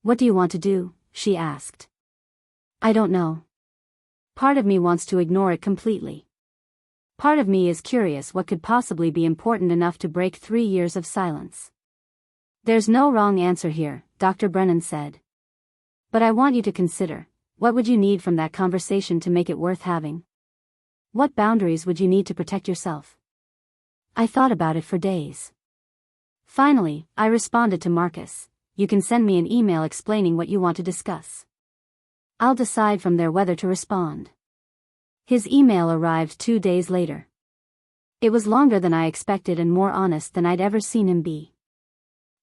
"What do you want to do?" she asked. "I don't know. Part of me wants to ignore it completely. Part of me is curious what could possibly be important enough to break 3 years of silence." "There's no wrong answer here," Dr. Brennan said. "But I want you to consider, what would you need from that conversation to make it worth having? What boundaries would you need to protect yourself?" I thought about it for days. Finally, I responded to Marcus, "You can send me an email explaining what you want to discuss. I'll decide from there whether to respond." His email arrived 2 days later. It was longer than I expected and more honest than I'd ever seen him be.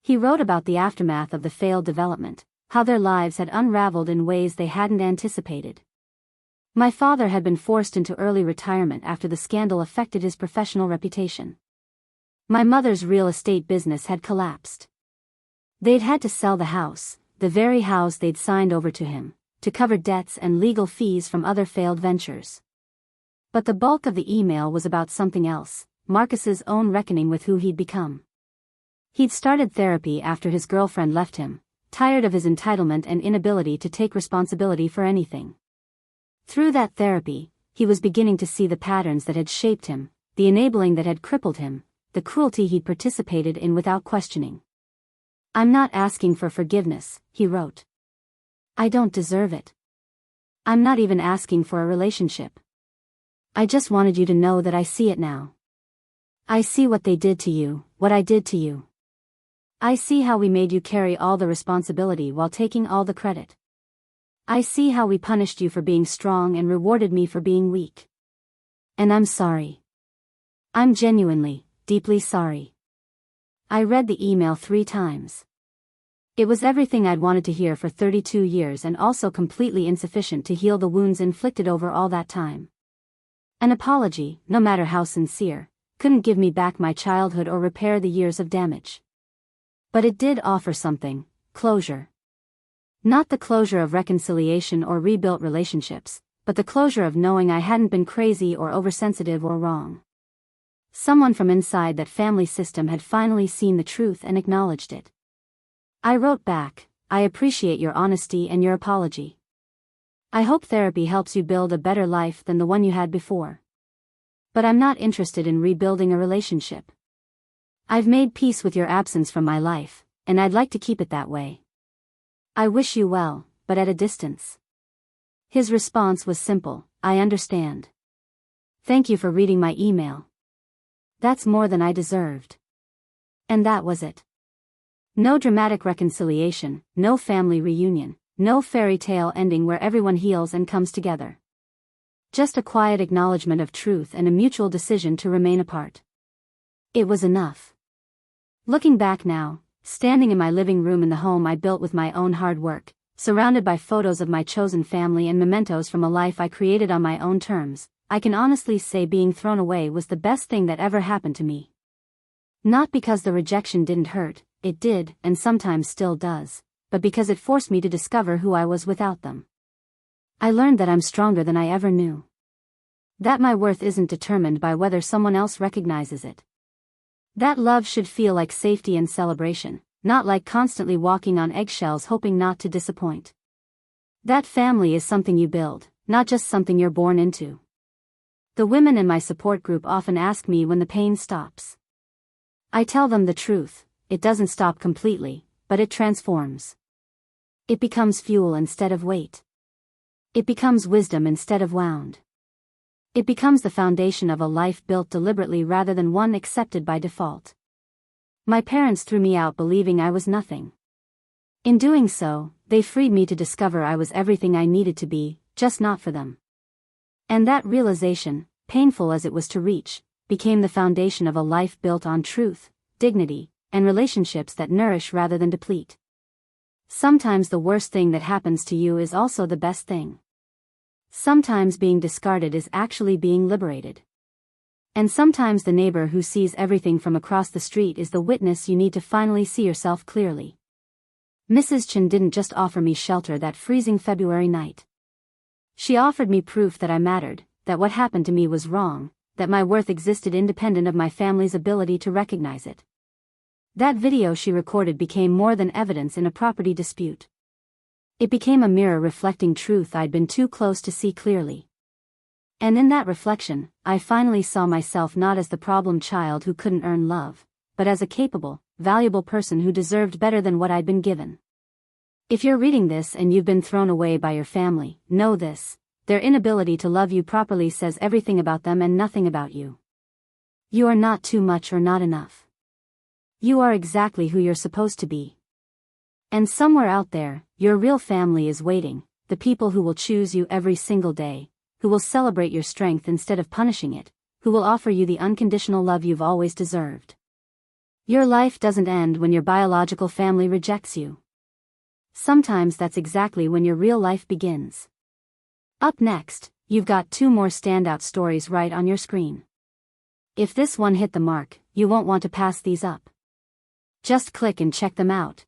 He wrote about the aftermath of the failed development, how their lives had unraveled in ways they hadn't anticipated. My father had been forced into early retirement after the scandal affected his professional reputation. My mother's real estate business had collapsed. They'd had to sell the house, the very house they'd signed over to him, to cover debts and legal fees from other failed ventures. But the bulk of the email was about something else, Marcus's own reckoning with who he'd become. He'd started therapy after his girlfriend left him, tired of his entitlement and inability to take responsibility for anything. Through that therapy, he was beginning to see the patterns that had shaped him, the enabling that had crippled him, the cruelty he'd participated in without questioning. "I'm not asking for forgiveness," he wrote. "I don't deserve it. I'm not even asking for a relationship. I just wanted you to know that I see it now. I see what they did to you, what I did to you. I see how we made you carry all the responsibility while taking all the credit. I see how we punished you for being strong and rewarded me for being weak. And I'm sorry. I'm genuinely, deeply sorry." I read the email 3 times. It was everything I'd wanted to hear for 32 years and also completely insufficient to heal the wounds inflicted over all that time. An apology, no matter how sincere, couldn't give me back my childhood or repair the years of damage. But it did offer something: closure. Not the closure of reconciliation or rebuilt relationships, but the closure of knowing I hadn't been crazy or oversensitive or wrong. Someone from inside that family system had finally seen the truth and acknowledged it. I wrote back, "I appreciate your honesty and your apology. I hope therapy helps you build a better life than the one you had before. But I'm not interested in rebuilding a relationship. I've made peace with your absence from my life, and I'd like to keep it that way. I wish you well, but at a distance." His response was simple: "I understand. Thank you for reading my email. That's more than I deserved." And that was it. No dramatic reconciliation, no family reunion, no fairy tale ending where everyone heals and comes together. Just a quiet acknowledgement of truth and a mutual decision to remain apart. It was enough. Looking back now, standing in my living room in the home I built with my own hard work, surrounded by photos of my chosen family and mementos from a life I created on my own terms, I can honestly say being thrown away was the best thing that ever happened to me. Not because the rejection didn't hurt, it did, and sometimes still does, but because it forced me to discover who I was without them. I learned that I'm stronger than I ever knew. That my worth isn't determined by whether someone else recognizes it. That love should feel like safety and celebration, not like constantly walking on eggshells hoping not to disappoint. That family is something you build, not just something you're born into. The women in my support group often ask me when the pain stops. I tell them the truth: it doesn't stop completely, but it transforms. It becomes fuel instead of weight. It becomes wisdom instead of wound. It becomes the foundation of a life built deliberately rather than one accepted by default. My parents threw me out believing I was nothing. In doing so, they freed me to discover I was everything I needed to be, just not for them. And that realization, painful as it was to reach, became the foundation of a life built on truth, dignity, and relationships that nourish rather than deplete. Sometimes the worst thing that happens to you is also the best thing. Sometimes being discarded is actually being liberated. And sometimes the neighbor who sees everything from across the street is the witness you need to finally see yourself clearly. Mrs. Chen didn't just offer me shelter that freezing February night. She offered me proof that I mattered, that what happened to me was wrong, that my worth existed independent of my family's ability to recognize it. That video she recorded became more than evidence in a property dispute. It became a mirror reflecting truth I'd been too close to see clearly. And in that reflection, I finally saw myself not as the problem child who couldn't earn love, but as a capable, valuable person who deserved better than what I'd been given. If you're reading this and you've been thrown away by your family, know this: their inability to love you properly says everything about them and nothing about you. You are not too much or not enough. You are exactly who you're supposed to be. And somewhere out there, your real family is waiting, the people who will choose you every single day, who will celebrate your strength instead of punishing it, who will offer you the unconditional love you've always deserved. Your life doesn't end when your biological family rejects you. Sometimes that's exactly when your real life begins. Up next, you've got 2 more standout stories right on your screen. If this one hit the mark, you won't want to pass these up. Just click and check them out.